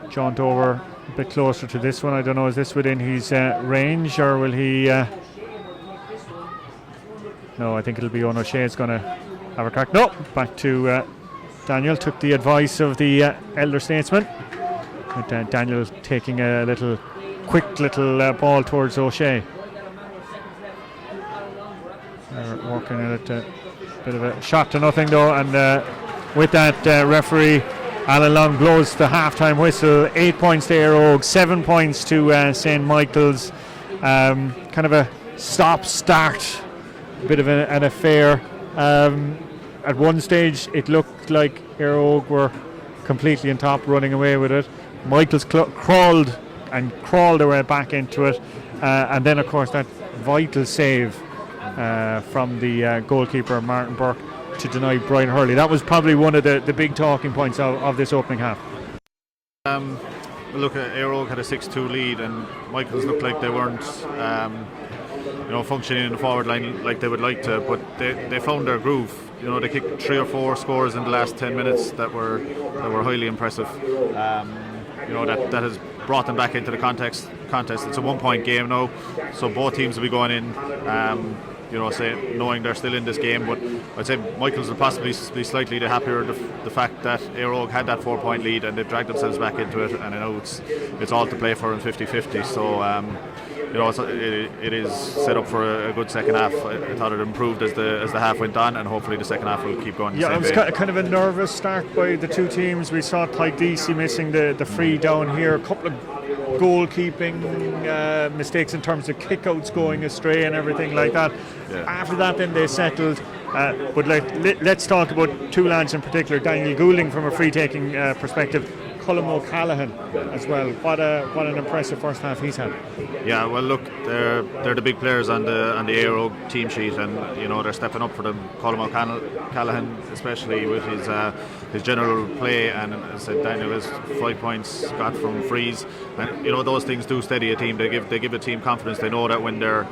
jaunt over a bit closer to this one. I don't know, is this within his range, or will he... No, I think it'll be Owen O'Shea's going to have a crack. No, back to Daniel. Took the advice of the elder statesman. With Daniel taking a quick little ball towards O'Shea. They're working at a bit of a shot to nothing though, and with that, referee Alan Long blows the half-time whistle. 8 points to Eire, 7 points to St. Michael's. Kind of a stop-start, a bit of an affair. At one stage, it looked like Eire were completely on top, running away with it. Michael's crawled their way back into it. And then, of course, that vital save from the goalkeeper, Martin Burke, to deny Brian Hurley. That was probably one of the big talking points of this opening half. Look, Eire had a 6-2 lead, and Michaels looked like they weren't functioning in the forward line like they would like to, but they found their groove. They kicked 3 or 4 scores in the last 10 minutes that were highly impressive. That has brought them back into the contest. It's a 1-point game now, so both teams will be going in knowing they're still in this game. But I'd say Michaels will possibly be slightly the happier the fact that Eire had that 4-point lead and they've dragged themselves back into it, and I know it's all to play for in 50-50. So it is set up for a good second half. I thought it improved as the half went on, and hopefully the second half will keep going. Yeah, it was kind of a nervous start by the two teams. We saw Tydesi missing the free down here, a couple of goalkeeping mistakes in terms of kickouts going astray and everything like that. Yeah. After that, then they settled. But let's talk about 2 lads in particular. Daniel Goulding from a free-taking perspective. Colm O'Callaghan as well. What an impressive first half he's had. Yeah, well, look, they're the big players on the Eire team sheet, and they're stepping up for them. Colm O'Callaghan, especially with his general play, and as I said, Daniel has 5 points got from frees, and those things do steady a team. They give a team confidence. They know that when they're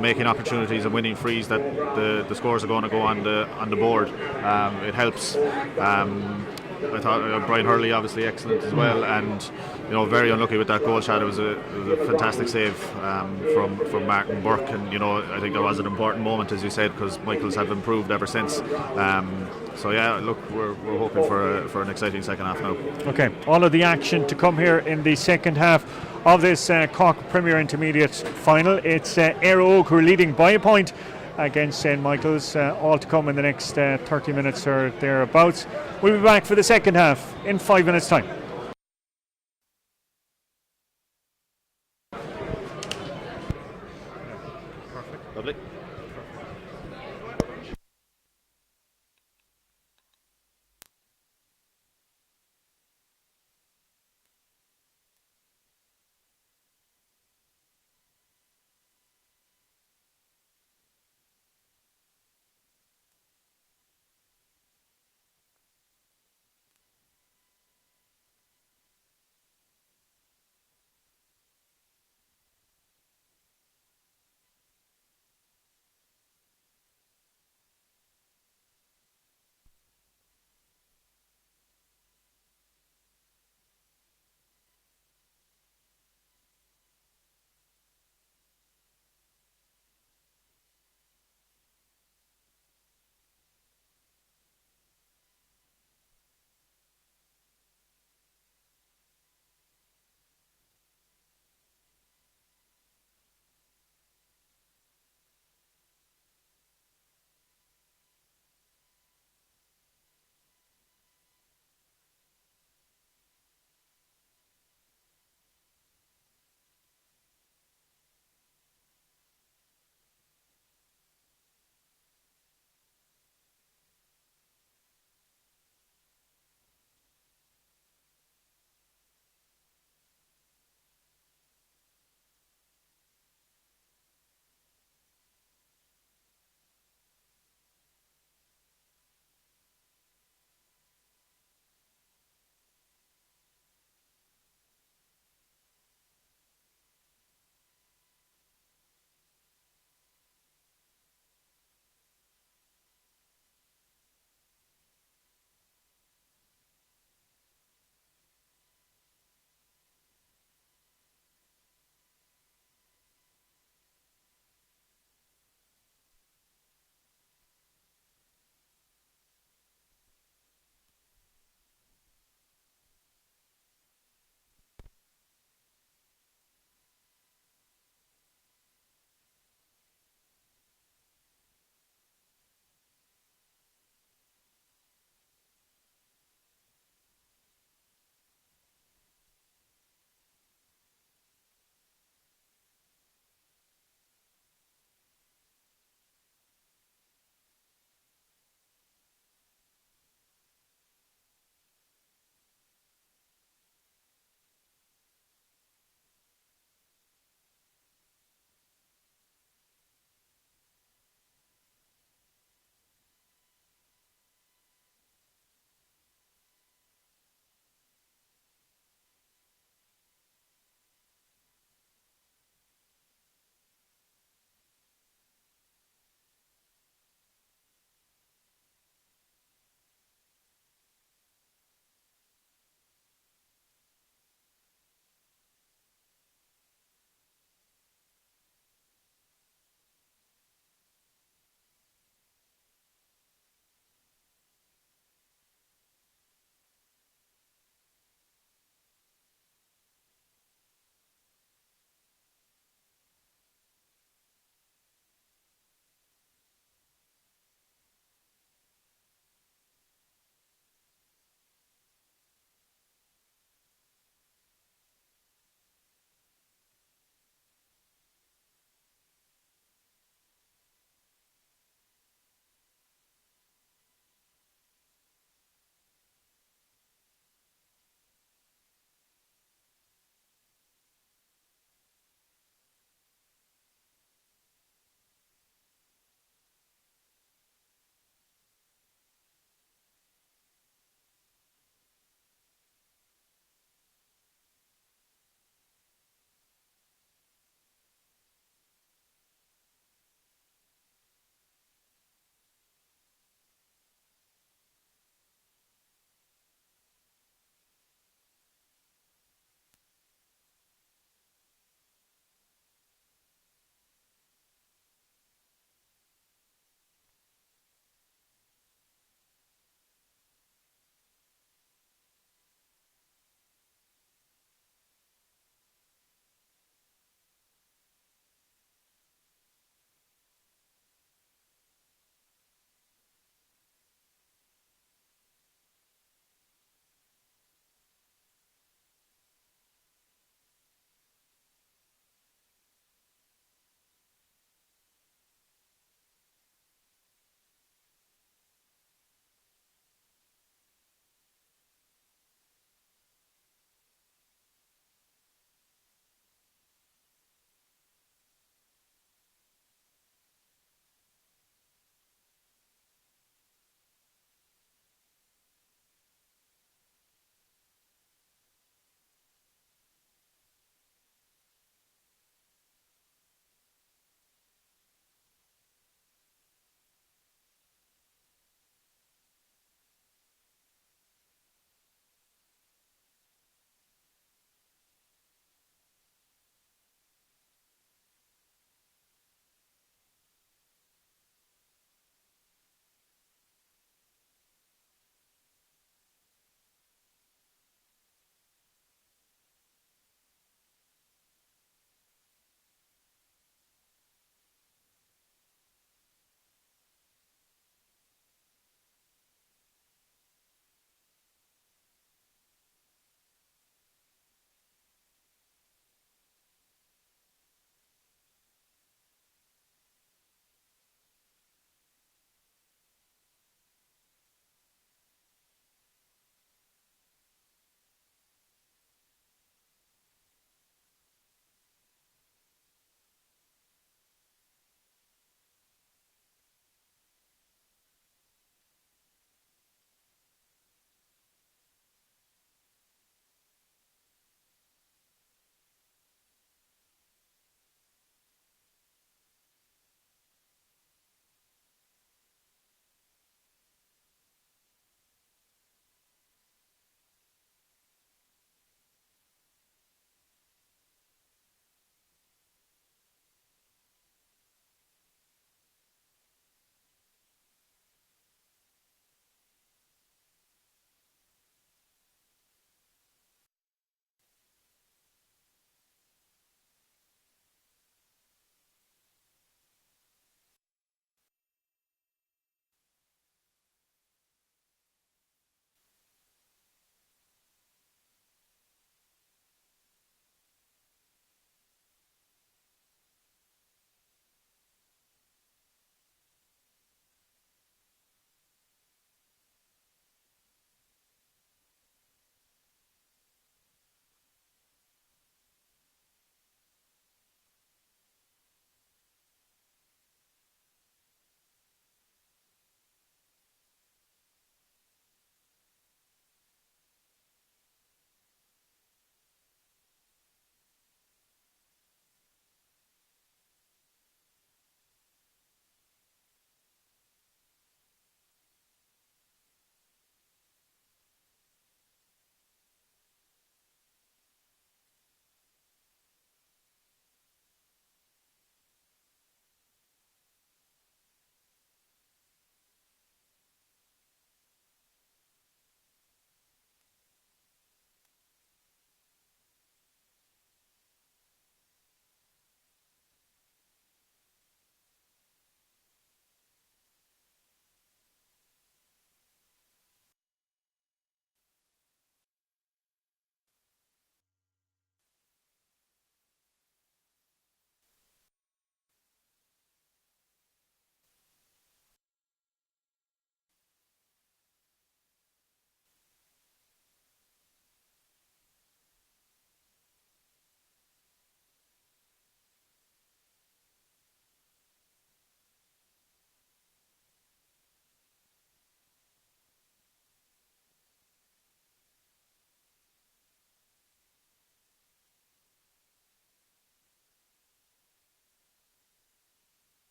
making opportunities and winning frees, that the scores are going to go on the board. It helps. I thought Brian Hurley obviously excellent as well, and very unlucky with that goal shot. It was a fantastic save from Martin Burke, and I think that was an important moment, as you said, because Michaels have improved ever since. So yeah, look, we're hoping for an exciting second half now. Okay, all of the action to come here in the second half of this Cork Premier Intermediate final. It's Eire who are leading by a point against St. Michael's, all to come in the next 30 minutes or thereabouts. We'll be back for the second half in 5 minutes' time. Lovely.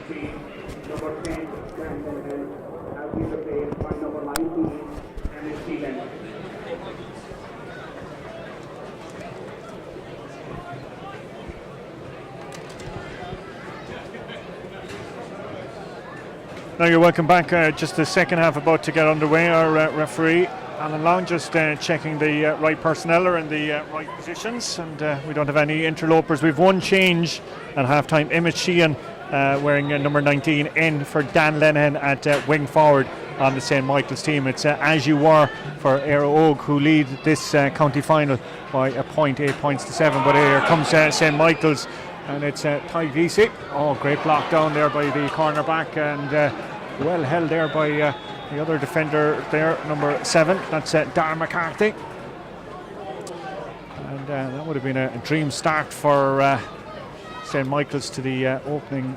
Number 10, Brandon Hill, has been replaced by number 19, Emmett Phelan. Now you're welcome back. Just the second half about to get underway. Our referee Alan Long just checking the right personnel are in the right positions, and we don't have any interlopers. We've one change at half-time. Emmett Sheehan wearing number 19 in for Dan Lenihan at wing forward on the St. Michael's team. It's as you were for Eire Og, who lead this county final by a point, 8 points to 7. But here comes St. Michael's, and it's PIFC. Oh, great block down there by the cornerback, and well held there by the other defender there, number 7. That's Darren McCarthy. And that would have been a dream start for St. Michael's to the opening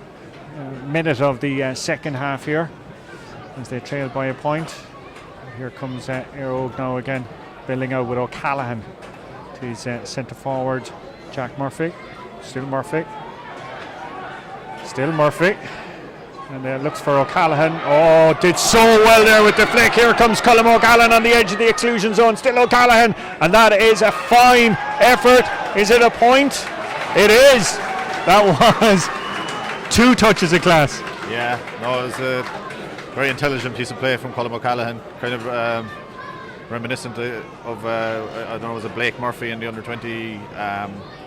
minute of the second half here, as they trail by a point. And here comes Eire Og now again, building out with O'Callaghan to his centre forward, Jack Murphy. Still Murphy. And looks for O'Callaghan. Oh, did so well there with the flick. Here comes Colm O'Callaghan on the edge of the exclusion zone. Still O'Callaghan, and that is a fine effort. Is it a point? It is. That was 2 touches of class. Yeah, no, it was a very intelligent piece of play from Colm O'Callaghan. Kind of reminiscent of I don't know, was it Blake Murphy in the under 20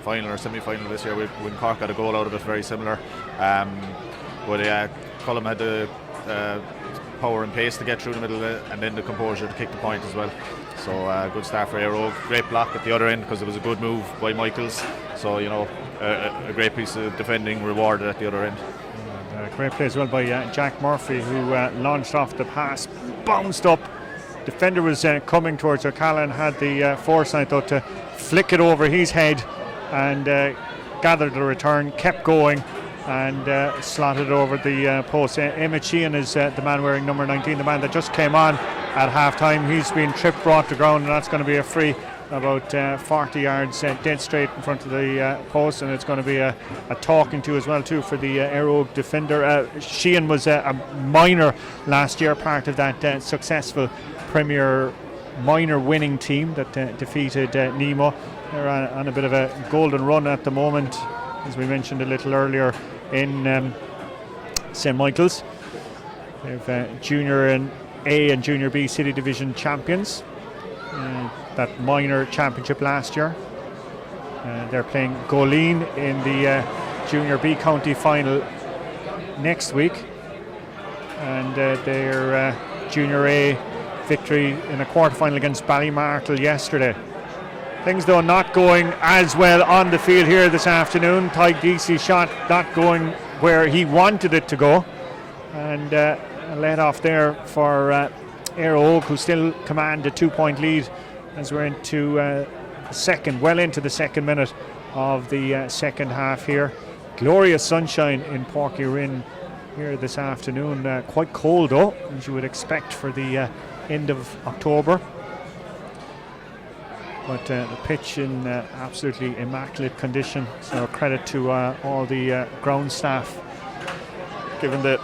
final or semi-final this year when Cork got a goal out of it, very similar. But Colm had the power and pace to get through the middle and then the composure to kick the point as well. So good start for Eire Og. Great block at the other end because it was a good move by Michaels. So, you know, a great piece of defending rewarded at the other end. Great play as well by Jack Murphy, who launched off the pass, bounced up. Defender was coming towards O'Callaghan, had the foresight though to flick it over his head and gathered the return, kept going, and slotted over the post. Emmett Sheehan is the man wearing number 19, the man that just came on at half time. He's been tripped, brought to ground, and that's going to be a free about 40 yards dead straight in front of the post, and it's going to be a talking to as well too for the Eire Og defender. Sheehan was a minor last year, part of that successful Premier minor winning team that defeated Nemo. They're on a bit of a golden run at the moment, as we mentioned a little earlier, in St. Michael's. They've Junior and A and Junior B City Division champions. That minor championship last year. They're playing Goleen in the Junior B County final next week, and their Junior A victory in a quarter-final against Ballymartle yesterday. Things though not going as well on the field here this afternoon. Tyke Deacy's shot not going where he wanted it to go, and a let off there for Eire Og, who still command a 2-point lead as we're into well into the second minute of the second half here. Glorious sunshine in Porky Rin here this afternoon. Quite cold though, as you would expect for the end of October. But the pitch in absolutely immaculate condition, so credit to all the ground staff, given the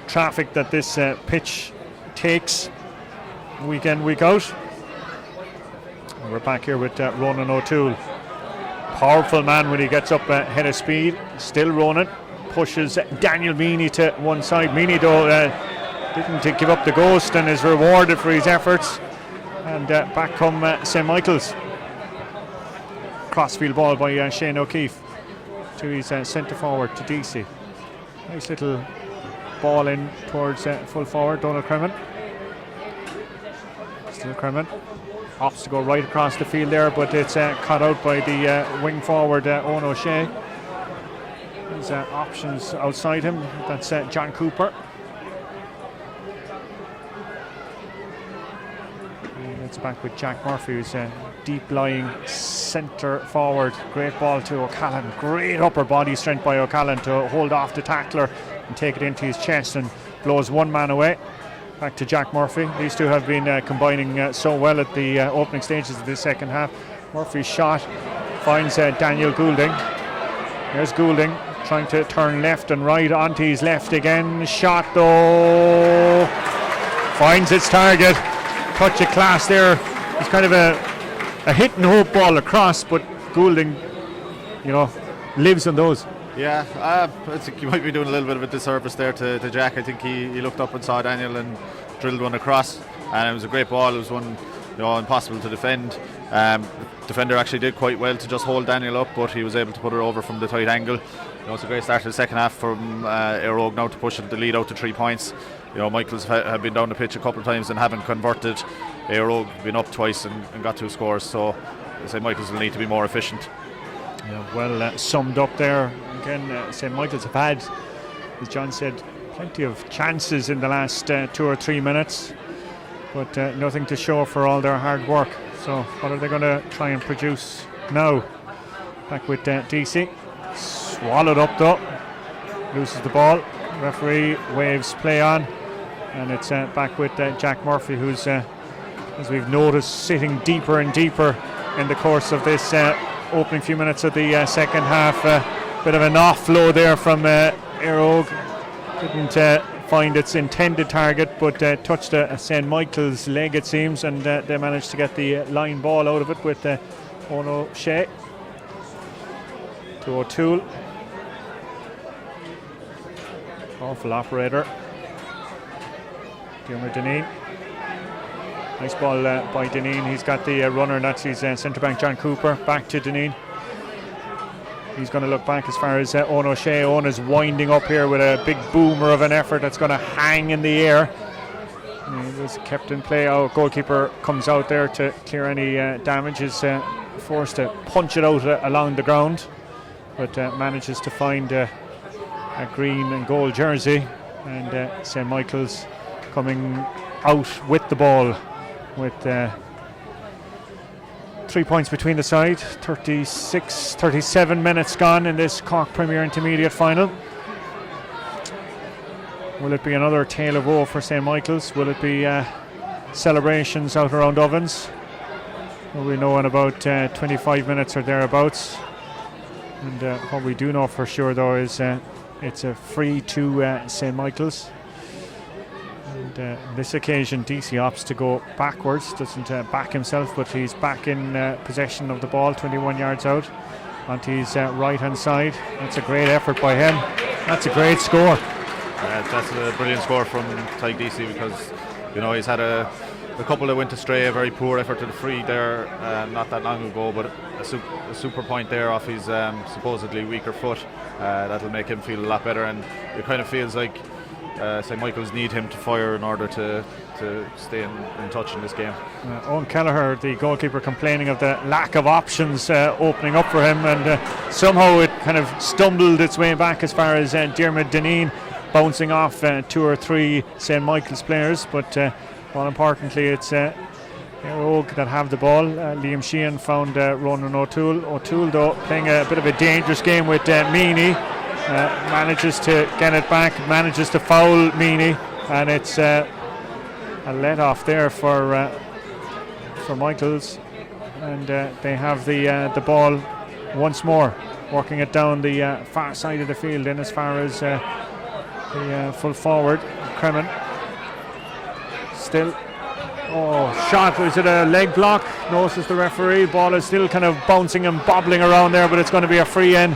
traffic that this pitch takes week in, week out. We're back here with Ronan O'Toole. Powerful man when he gets up head of speed. Still Ronan pushes Daniel Meany to one side. Meany though didn't give up the ghost and is rewarded for his efforts. And back come St. Michael's. Crossfield ball by Shane O'Keefe to his centre forward to Deacy. Nice little ball in towards full forward Donald Cremin. Still Cremin. Opts to go right across the field there, but it's cut out by the wing forward Owen O'Shea. There's options outside him. That's John Cooper. And it's back with Jack Murphy, who's deep lying centre forward. Great ball to O'Callaghan. Great upper body strength by O'Callaghan to hold off the tackler and take it into his chest and blows one man away. Back to Jack Murphy. These two have been combining so well at the opening stages of this second half. Murphy's shot finds Daniel Goulding. There's Goulding. trying to turn left and right onto his left again. Shot though, finds its target. Touch of class there. It's kind of a hit and hope ball across, but Goulding, lives on those. Yeah, I think he might be doing a little bit of a disservice there to Jack. I think he looked up and saw Daniel and drilled one across, and it was a great ball. It was one impossible to defend. The defender actually did quite well to just hold Daniel up, but he was able to put it over from the tight angle. It's a great start to the second half from Eire now to push the lead out to 3 points. Michaels have been down the pitch a couple of times and haven't converted. Eire been up twice and got 2 scores, so I say Michaels will need to be more efficient. Yeah, well summed up there. Again, St. Michael's have had, as John said, plenty of chances in the last 2 or 3 minutes, but nothing to show for all their hard work. So what are they going to try and produce now? Back with DC. Swallowed up though. Loses the ball. Referee waves play on, and it's back with Jack Murphy, who's, as we've noticed, sitting deeper and deeper in the course of this opening few minutes of the second half. Bit of an offload there from Eire. Didn't find its intended target, but touched a St. Michael's leg, it seems, and they managed to get the line ball out of it with Ono Shea to O'Toole. Awful operator. Diarmuid Dineen. Nice ball by Dineen. He's got the runner, and that's his centre back John Cooper. Back to Dineen. He's going to look back as far as Ono Shea. Ono's winding up here with a big boomer of an effort that's going to hang in the air. It was kept in play. Our goalkeeper comes out there to clear any damage. Is forced to punch it out along the ground, but manages to find a green and gold jersey, and St. Michael's coming out with the ball with 3 points between the side. 37 minutes gone in this Cork Premier Intermediate final. Will it be another tale of woe for St. Michael's? Will it be celebrations out around ovens? Well, we know in about 25 minutes or thereabouts, and what we do know for sure though is it's a free to St. Michael's. And this occasion DC opts to go backwards, doesn't back himself, but he's back in possession of the ball, 21 yards out onto his right hand side. That's a great effort by him. That's a great score. That's a brilliant score from Tyke DC, because he's had a couple that went astray. A very poor effort to the free there not that long ago, but a super point there off his supposedly weaker foot. That'll make him feel a lot better, and it kind of feels like St. Michael's need him to fire in order to stay in touch in this game. Owen Kelleher, the goalkeeper, complaining of the lack of options opening up for him, and somehow it kind of stumbled its way back as far as Diarmuid Dineen bouncing off 2 or 3 St. Michael's players, but more importantly it's Eire that have the ball. Liam Sheehan found Ronan O'Toole. O'Toole though playing a bit of a dangerous game with Meany. Manages to get it back, manages to foul Meany, and it's a let off there for Michaels, and they have the ball once more, working it down the far side of the field in as far as the full forward Kremen. Still, shot, is it a leg block? No, says the referee. Ball is still kind of bouncing and bobbling around there, but it's going to be a free in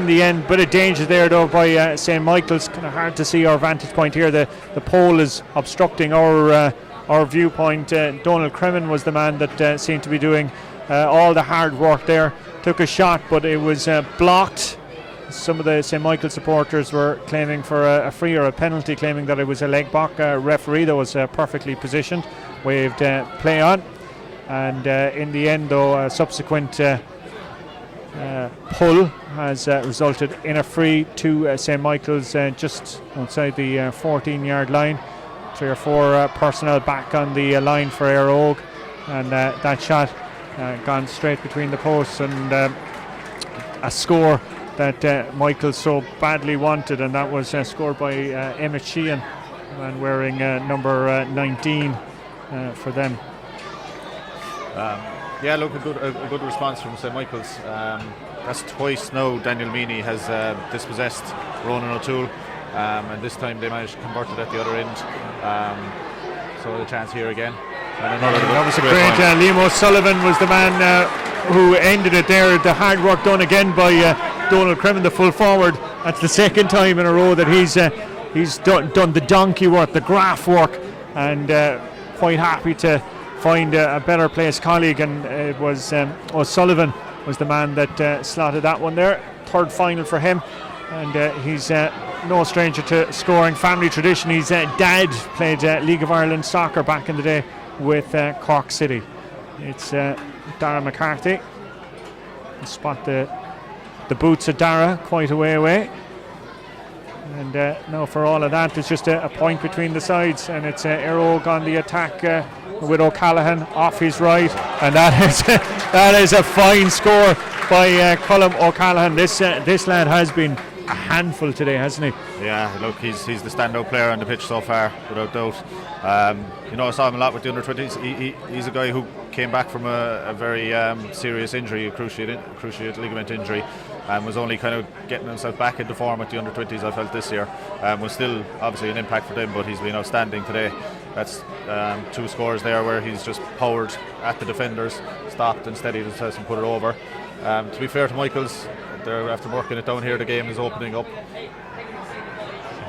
the end. Bit of danger there though by St. Michael's. Kind of hard to see our vantage point here. The pole is obstructing our viewpoint. Donald Kremen was the man that seemed to be doing all the hard work there. Took a shot, but it was blocked. Some of the St. Michael supporters were claiming for a free or a penalty, claiming that it was a leg block. Referee that was perfectly positioned waved play on, and in the end though a subsequent pull has resulted in a free to St. Michael's just outside the 14-yard line. 3 or 4 personnel back on the line for Eire, and that shot gone straight between the posts, and a score that Michael so badly wanted, and that was scored by Emmett Sheehan, and wearing number 19 for them. Yeah, look, a good response from St. Michael's. that's twice now Daniel Meany has dispossessed Ronan O'Toole, and this time they managed to convert it at the other end. So the chance here again. And that was a great Liam O'Sullivan was the man who ended it there. The hard work done again by Donald Cremin, the full forward. That's the second time in a row that he's done the donkey work, the graph work, and quite happy to find a better placed colleague, and it was O'Sullivan was the man that slotted that one there. Third final for him, and he's no stranger to scoring. Family tradition. His dad played League of Ireland soccer back in the day with Cork City. It's Dara McCarthy. You spot the boots of Dara quite a way away. And now for all of that, there's just a point between the sides, and it's Eire on the attack with O'Callaghan off his right, and that is a fine score by Colm O'Callaghan. This lad has been a handful today, hasn't he? Yeah, look, he's the standout player on the pitch so far, without doubt. I saw him a lot with the under-20s. He's a guy who came back from a very serious injury, a cruciate ligament injury, and was only kind of getting himself back into form with the under-20s, I felt, this year. Was still obviously an impact for them, but he's been outstanding today. That's 2 scores there where he's just powered at the defenders, stopped and steadied himself and put it over. To be fair to Michaels, they're after working it down here, the game is opening up.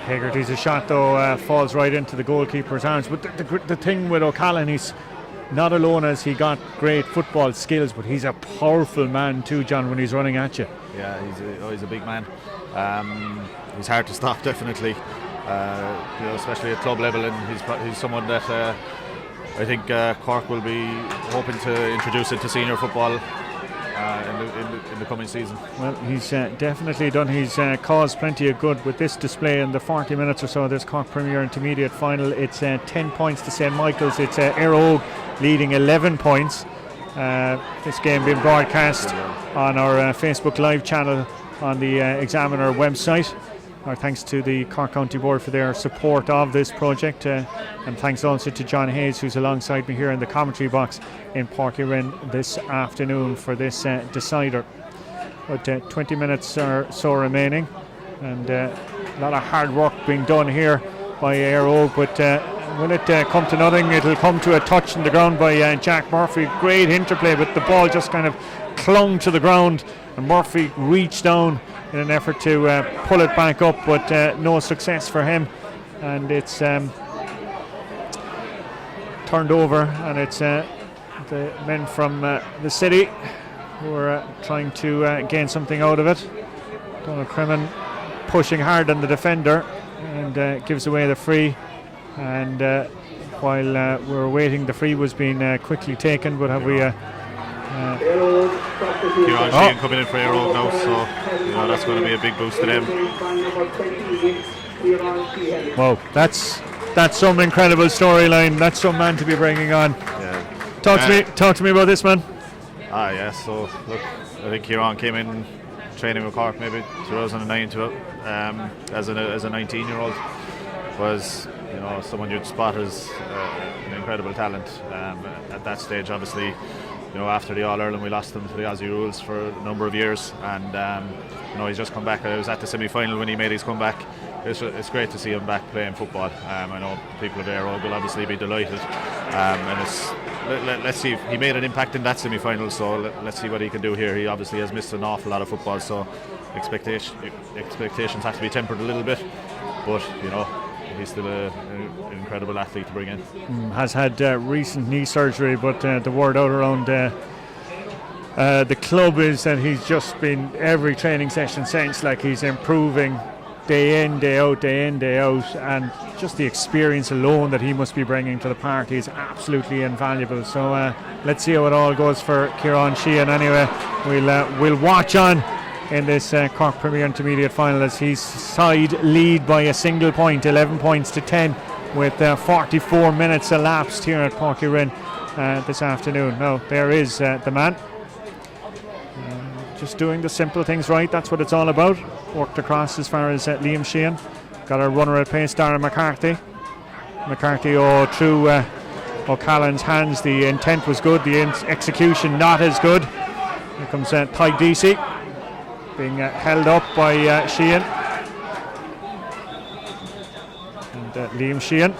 Hegarty's a shot though falls right into the goalkeeper's arms, but the thing with O'Callaghan, he's not alone as he got great football skills, but he's a powerful man too, John, when he's running at you. Yeah, he's a big man. He's hard to stop, definitely, especially at club level, and he's someone that I think Cork will be hoping to introduce into senior football in the coming season. Well, he's definitely done his cause plenty of good with this display in the 40 minutes or so of this Cork Premier Intermediate Final. It's 10 points to St. Michael's. It's Eire leading 11 points. This game being broadcast on our Facebook Live channel on the Examiner website. Our thanks to the Cork County Board for their support of this project, and thanks also to John Hayes, who's alongside me here in the commentary box in Páirc Uí Rinn this afternoon for this decider. But 20 minutes or so remaining, and a lot of hard work being done here by Eire, but will it come to nothing? It'll come to a touch in the ground by Jack Murphy. Great interplay, but the ball just kind of clung to the ground, and Murphy reached down in an effort to pull it back up, but no success for him, and it's turned over, and it's the men from the city who are trying to gain something out of it. Donald Cremin pushing hard on the defender, and gives away the free, and while we're waiting, the free was being quickly taken, but have we Kieran Sheehan coming in for Eire now, so that's going to be a big boost to them. Wow, that's some incredible storyline. That's some man to be bringing on. Yeah. Talk to me about this man. So look, I think Kieran came in training with Cork maybe 2009 as a 19-year-old. Was someone you'd spot as an incredible talent at that stage. Obviously, after the All-Ireland we lost him to the Aussie rules for a number of years, and he's just come back. I was at the semi-final when he made his comeback. It's great to see him back playing football. I know people of Eire will obviously be delighted, and let's see if he made an impact in that semi-final, so let's see what he can do here. He obviously has missed an awful lot of football, so expectations have to be tempered a little bit, but he's still an incredible athlete to bring in. Has had recent knee surgery, but the word out around the club is that he's just been every training session since, like, he's improving day in, day out, and just the experience alone that he must be bringing to the party is absolutely invaluable. So let's see how it all goes for Kieran Sheehan. Anyway, we'll watch on in this Cork Premier Intermediate Final as his side lead by a single point, 11 points to 10, with 44 minutes elapsed here at Páirc Uí Rinn this afternoon. Now there is the man just doing the simple things right. That's what it's all about. Worked across as far as Liam Sheehan. Got a runner at pace, Darren McCarthy through O'Callaghan's hands. The intent was good, the execution not as good. Here comes Ty Deasy. being held up by Sheehan. And Liam Sheehan,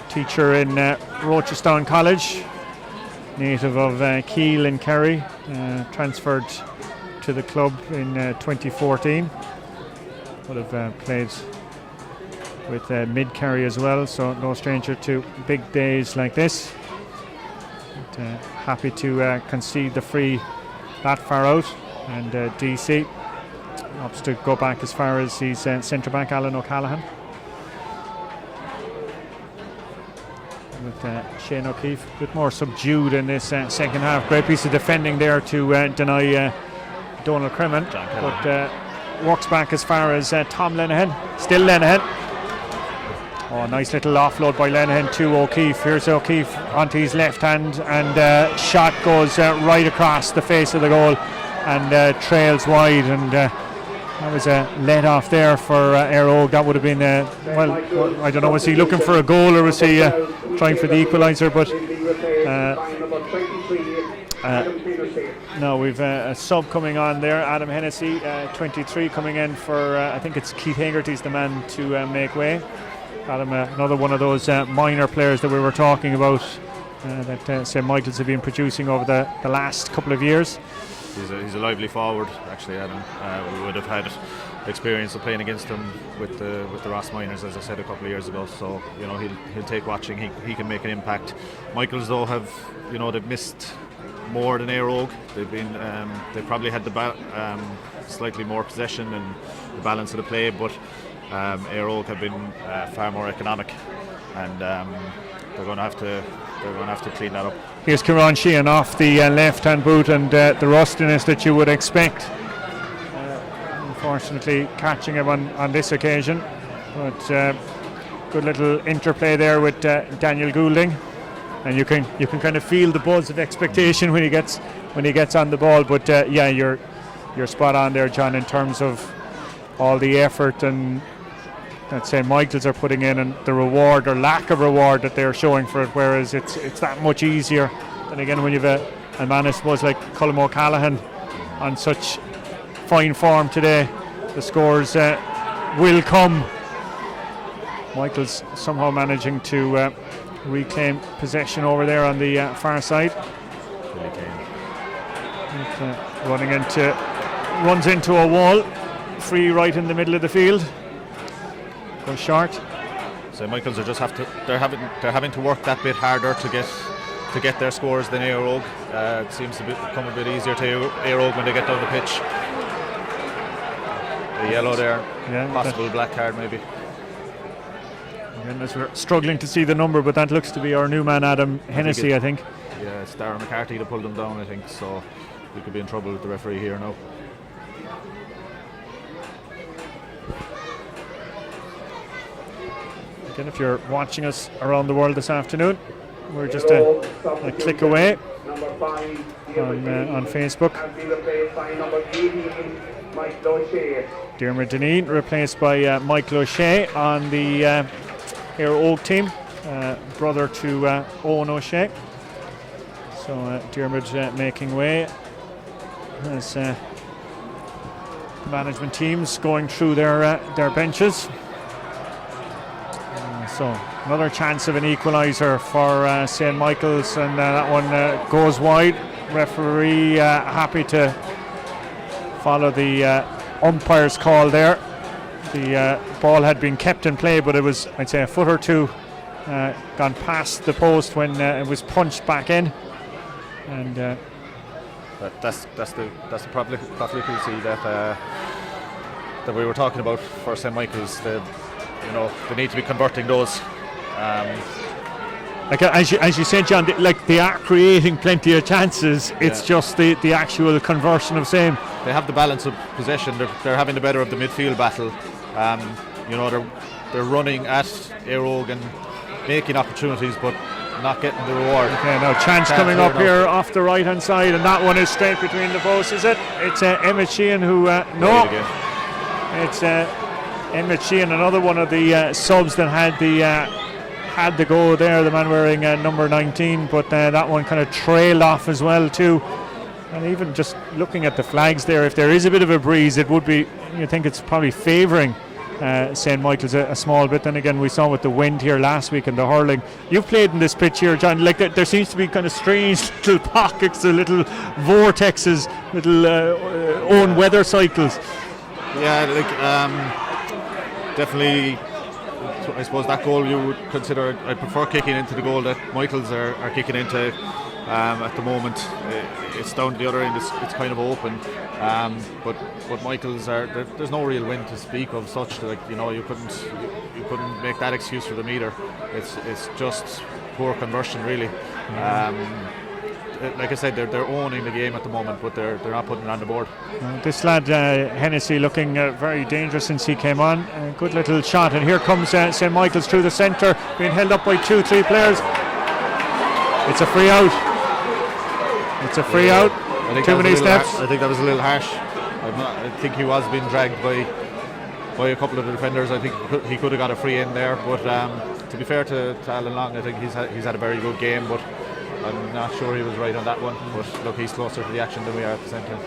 teacher in Rochestown College, native of Keele in Kerry, transferred to the club in 2014. Would have played with Mid-Kerry as well, so no stranger to big days like this. But, happy to concede the free that far out, and DC opts to go back as far as his centre back Alan O'Callaghan. With Shane O'Keefe a bit more subdued in this second half. Great piece of defending there to deny Donald Cremin, but works back as far as Tom Lenihan. Still Lenihan. Oh, nice little offload by Lenihan to O'Keefe. Here's O'Keefe onto his left hand, and shot goes right across the face of the goal and trails wide, and that was a let off there for Eire. That would have been well, I don't know, was he looking for a goal or was he trying for the equaliser? But no, we've a sub coming on there. Adam Hennessy, 23, coming in for I think it's Keith Hagerty's the man to make way. Adam, another one of those minor players that we were talking about that St. Michael's have been producing over the last couple of years. He's a lively forward, actually, Adam. We would have had experience of playing against him with the Ross Miners, as I said, a couple of years ago. So he'll take watching. He can make an impact. Michael's though have they've missed more than Eire. They've been they probably had the slightly more possession and the balance of the play, but Eire have been far more economic, and they're going to have to clean that up. Here's Ciarán Sheehan off the left-hand boot, and the rustiness that you would expect. Unfortunately, catching him on this occasion, but good little interplay there with Daniel Goulding, and you can kind of feel the buzz of expectation when he gets on the ball. But yeah, you're spot on there, John, in terms of all the effort and that St. Michael's are putting in, and the reward or lack of reward that they're showing for it, whereas it's that much easier. And again, when you've a man, I suppose, like Colm O'Callaghan on such fine form today, the scores will come. Michael's somehow managing to reclaim possession over there on the far side. Runs into a wall, free right in the middle of the field. Goes short. So Michael's are they're having to work that bit harder to get their scores than Eire. It seems to become a bit easier to Eire when they get down the pitch. The yellow there, possible black card maybe. Again, as we're struggling to see the number, but that looks to be our new man Adam Hennessy, I think. Yeah, it's Darren McCarthy that pulled them down, I think, so we could be in trouble with the referee here now. Again, if you're watching us around the world this afternoon, we're just a click away on Facebook. Dermot Deneen replaced by Michael O'Shea on the Eire team, brother to Owen O'Shea. So Dermot making way as management teams going through their benches. So another chance of an equaliser for St. Michael's, and that one goes wide. Referee happy to follow the umpire's call there. The ball had been kept in play, but it was, I'd say, a foot or two gone past the post when it was punched back in. And that's the profligacy that we were talking about for St. Michael's. They need to be converting those. Like as you said, John, they are creating plenty of chances. It's just the actual conversion of same. They have the balance of possession. They're having the better of the midfield battle. They're running at Eire and making opportunities, but not getting the reward. Okay, now chance coming up here off the right hand side, and that one is straight between the posts. Is it? It's Emmett Sheehan who no. It's Emmett Sheehan, another one of the subs that had the go there, the man wearing number 19, but that one kind of trailed off as well too. And even just looking at the flags there, if there is a bit of a breeze, it would be, you think it's probably favouring St. Michael's a small bit. Then again, we saw with the wind here last week and the hurling. You've played in this pitch here, John. Like there seems to be kind of strange little pockets, little vortexes, little own weather cycles. Yeah, definitely. I suppose that goal you would consider. I prefer kicking into the goal that Michael's are kicking into. At the moment, it's down to the other end. It's kind of open, but Michael's are. There's no real wind to speak of. Such like you couldn't make that excuse for them either. It's just poor conversion really. Like I said, they're owning the game at the moment, but they're not putting it on the board. This lad Hennessy looking very dangerous since he came on. Good little shot, and here comes St. Michael's through the centre, being held up by 2-3 players. It's a free out. It's a free out. Too many steps. I think that was a little harsh. I think he was being dragged by a couple of the defenders. I think he could have got a free in there, but to be fair to Alan Long, I think he's had a very good game, but I'm not sure he was right on that one. But look, he's closer to the action than we are at the centre.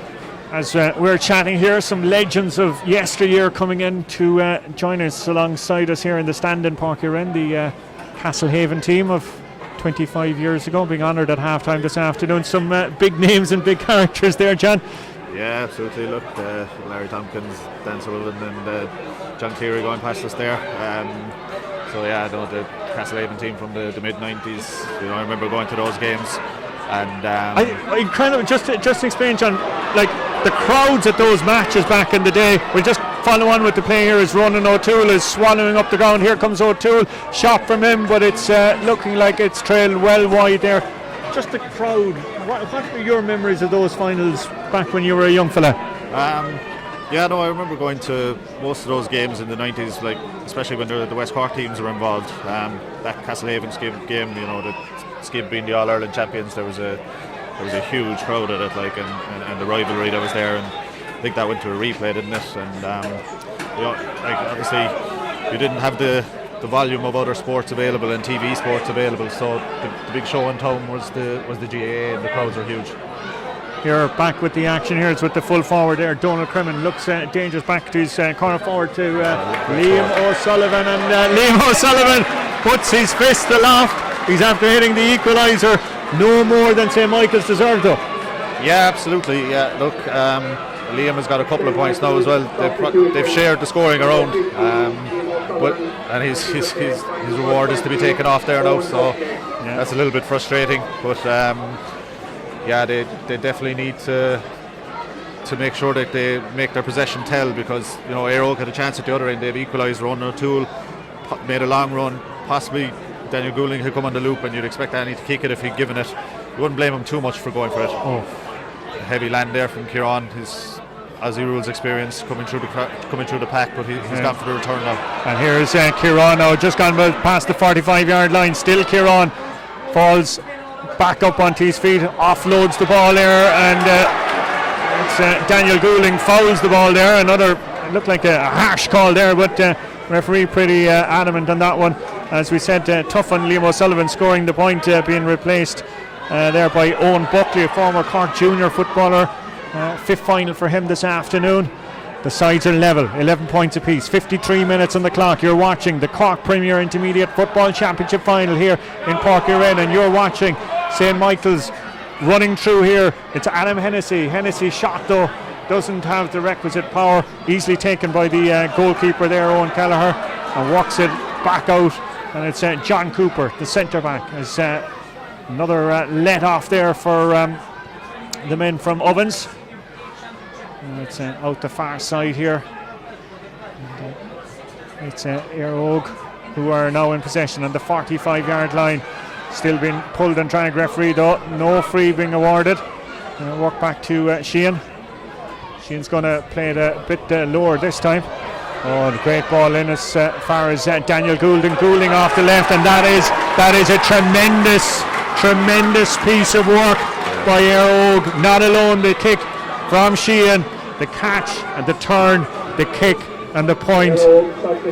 As we're chatting here, some legends of yesteryear coming in to join us alongside us here in the stand in Páirc Uí Rinn, the Castlehaven team of 25 years ago, being honoured at half-time this afternoon. Some big names and big characters there, John. Yeah, absolutely. Look, Larry Tompkins, Dan Sullivan and John Cleary going past us there. So yeah, the Castlehaven team from the mid-90s, I remember going to those games. And I kind of just explain, John, like the crowds at those matches back in the day. We'll just follow on with the play here as Ronan O'Toole is swallowing up the ground. Here comes O'Toole, shot from him, but it's looking like it's trailed well wide there. Just the crowd. What were your memories of those finals back when you were a young fella? I remember going to most of those games in the 90s, like especially when the West Cork teams were involved. That Castlehaven game, the Skib being the All-Ireland champions, there was a huge crowd at it, like, and the rivalry that was there, and I think that went to a replay, didn't it? And obviously you didn't have the volume of other sports available and TV sports available, so the big show in town was the GAA, and the crowds were huge. Here back with the action here. It's with the full forward there. Donald Cremin looks dangerous back to his corner forward to Liam O'Sullivan, and Liam O'Sullivan puts his fist aloft. He's after hitting the equaliser. No more than St. Michael's deserved though. Yeah, absolutely. Yeah, look, Liam has got a couple of points now as well. They've shared the scoring around, and his reward is to be taken off there now. So that's a little bit frustrating, but. They definitely need to make sure that they make their possession tell, because Eire had a chance at the other end. They've equalised. Ronan O'Toole made a long run. Possibly Daniel Goulding had come on the loop, and you'd expect Annie to kick it if he'd given it. You wouldn't blame him too much for going for it. A heavy land there from Kieran. His Aussie rules experience coming through the pack, but he's gone for the return now. And here's Kieran now, just gone past the 45-yard line. Still Kieran falls back up onto his feet, offloads the ball there, and it's Daniel Goulding fouls the ball there. Another, it looked like a harsh call there, but referee pretty adamant on that one. As we said, tough on Liam O'Sullivan scoring the point, being replaced there by Owen Buckley, a former Cork junior footballer. Fifth final for him this afternoon. The sides are level, 11 points apiece, 53 minutes on the clock. You're watching the Cork Premier Intermediate Football Championship final here in Páirc Uí Rinn, and you're watching St. Michael's running through here. It's Adam Hennessy. Hennessy shot though, doesn't have the requisite power. Easily taken by the goalkeeper there, Owen Kelleher, and walks it back out. And it's John Cooper, the centre back. There's another let off there for the men from Ovens. It's out the far side here. And, it's Eire, who are now in possession on the 45-yard line. Still being pulled and dragged, referee though. No free being awarded. Walk back to Sheehan. Sheehan's going to play it a bit lower this time. Oh, the great ball in as far as Daniel Goulding off the left, and that is a tremendous piece of work by Eire. Not alone the kick from Sheehan, the catch and the turn, the kick and the point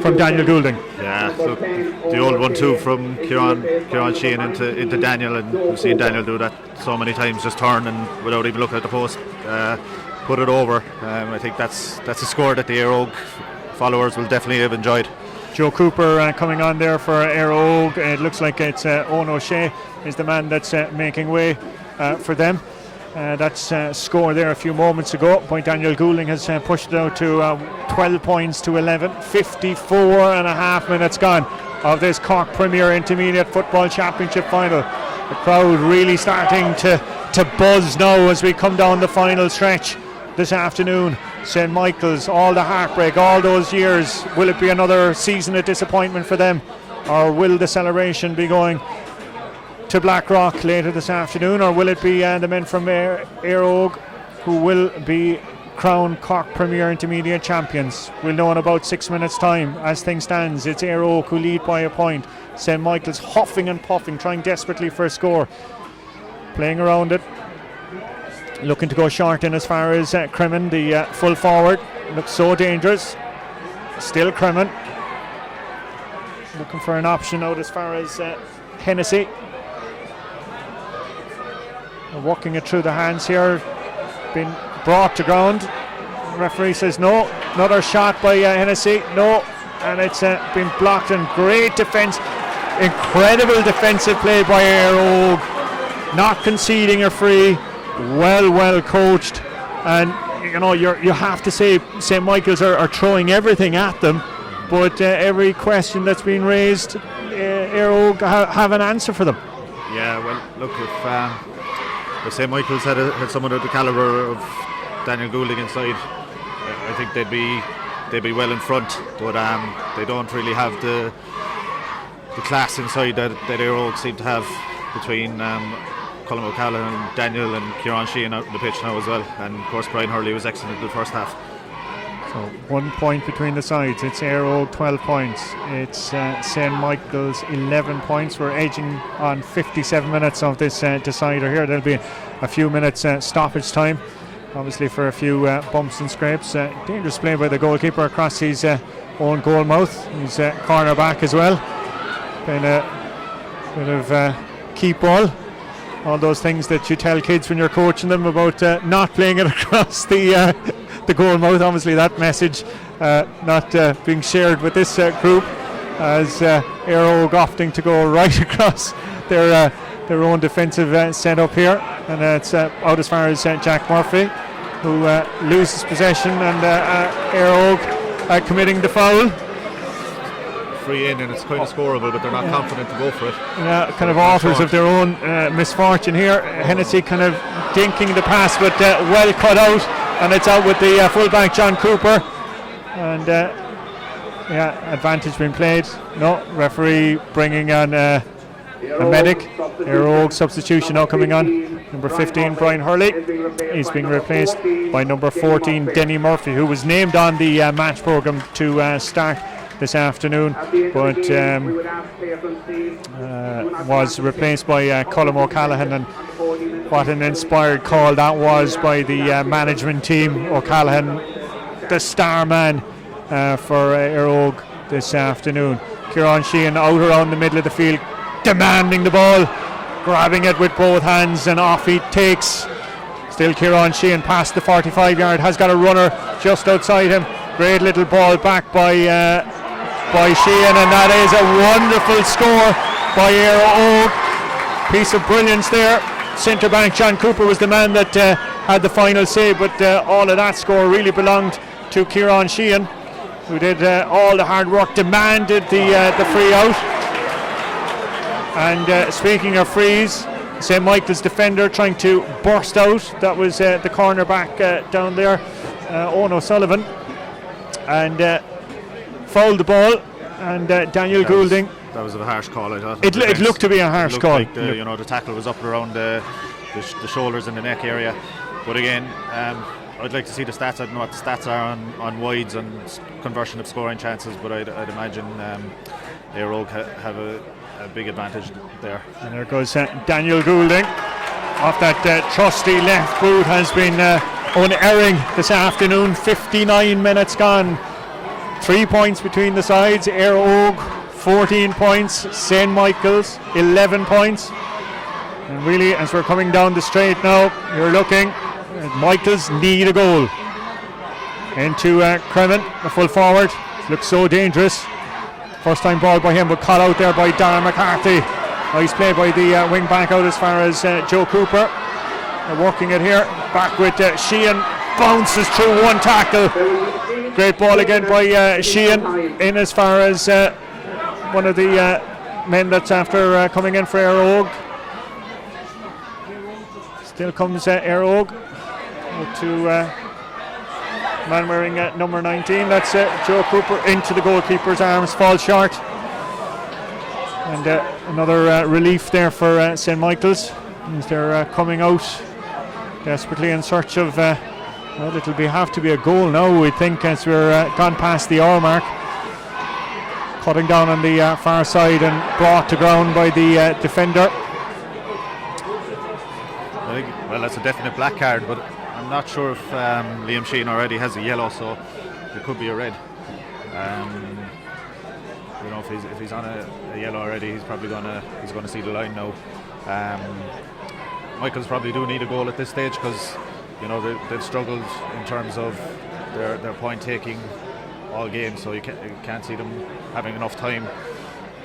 from Daniel Goulding. Yeah, look, the old 1-2 from Kieran Sheehan into Daniel, and we've seen Daniel do that so many times, just turn and without even looking at the post, put it over. I think that's a score that the Eire Og followers will definitely have enjoyed. Joe Cooper coming on there for Eire Og. It looks like it's Owen O'Shea is the man that's making way for them. That's score there a few moments ago by Daniel Goulding has pushed it out to 12 points to 11. 54 and a half minutes gone of this Cork Premier Intermediate Football Championship final. The crowd really starting to buzz now as we come down the final stretch this afternoon. St. Michael's, all the heartbreak, all those years. Will it be another season of disappointment for them, or will the celebration be going to Blackrock later this afternoon, or will it be the men from Eire Og who will be crowned Cork Premier Intermediate champions? We'll know in about 6 minutes' time. As things stands, it's Eire Og who lead by a point. St. Michael's huffing and puffing, trying desperately for a score, playing around it, looking to go short in as far as Cremen, the full forward. Looks so dangerous. Still Cremen looking for an option out as far as Hennessy. Walking it through the hands here, been brought to ground. The referee says no. Another shot by Hennessy, no, and it's been blocked. And great defence, incredible defensive play by Eire Og, not conceding a free. Well coached, and you have to say St. Michael's are throwing everything at them, but every question that's been raised, Eire Og have an answer for them. Yeah, well, look, if St. Michael's had someone of the calibre of Daniel Goulding inside, I think they'd be well in front, but they don't really have the class inside that Eire Og seem to have between Colin O'Callaghan, Daniel and Kieran Sheehan out on the pitch now as well, and of course Brian Hurley was excellent in the first half. So 1 point between the sides. It's Eire Og 12 points, it's St. Michael's 11 points. We're edging on 57 minutes of this decider here. There'll be a few minutes stoppage time, obviously, for a few bumps and scrapes. Dangerous play by the goalkeeper across his own goal mouth. He's corner back as well, playing a bit of keep ball. All those things that you tell kids when you're coaching them about not playing it across the goal mouth. Obviously that message not being shared with this group, as Eire Og opting to go right across their own defensive setup here, and it's out as far as Jack Murphy, who loses possession, and Eire Og committing the foul. Free in, and it's kind of scoreable, but they're not confident to go for it. Yeah, kind of authors of their own misfortune here. Hennessy kind of dinking the pass, but well cut out, and it's out with the fullback John Cooper, and advantage being played. No, referee bringing on a medic. Eire Og substitution now coming on. Number 15 Brian Hurley is being replaced by number 14 Denny Murphy, who was named on the match programme to start this afternoon, but was replaced by Colin O'Callaghan, and what an inspired call that was by the management team. O'Callaghan, the star man for Eire Og this afternoon. Kieran Sheehan out around the middle of the field, demanding the ball, grabbing it with both hands, and off he takes. Still Kieran Sheehan past the 45-yard, has got a runner just outside him. Great little ball back by Sheehan, and that is a wonderful score by Eire Og. Piece of brilliance there. Centre back John Cooper was the man that had the final say, but all of that score really belonged to Kieran Sheehan, who did all the hard work, demanded the free out. And speaking of frees, St. Michael's defender trying to burst out. That was the corner back down there, Owen O'Sullivan, and fouled the ball, and Daniel Goulding. That was a harsh call, I thought. It looked to be a harsh call. Like the tackle was up and around the shoulders and the neck area. But again, I'd like to see the stats. I don't know what the stats are on wides and conversion of scoring chances, but I'd imagine Eire Og have a big advantage there. And there goes Daniel Goulding. Off that trusty left boot has been unerring this afternoon. 59 minutes gone. 3 points between the sides. Eire Og 14 points, St. Michael's 11 points. And really, as we're coming down the straight now, you're looking, Michael's need a goal. Into Kremen, the full forward. Looks so dangerous. First time ball by him, but caught out there by Darren McCarthy. Nice play by the wing back out as far as Joe Cooper. They're working it here. Back with Sheehan. Bounces through one tackle. Great ball again by Sheehan. In as far as one of the men that's after coming in for Eire Og. Still comes Eire Og to man wearing number 19. That's Joe Cooper into the goalkeeper's arms, falls short. And another relief there for St. Michael's as they're coming out desperately in search of well, it'll have to be a goal now, we think, as we're gone past the hour mark. Cutting down on the far side and brought to ground by the defender. I think, well, that's a definite black card, but I'm not sure if Liam Sheehan already has a yellow, so it could be a red. You know, if he's on a yellow already, he's probably gonna see the line now. Michaels probably do need a goal at this stage because, you know, they've struggled in terms of their point taking all game, so you can't see them having enough time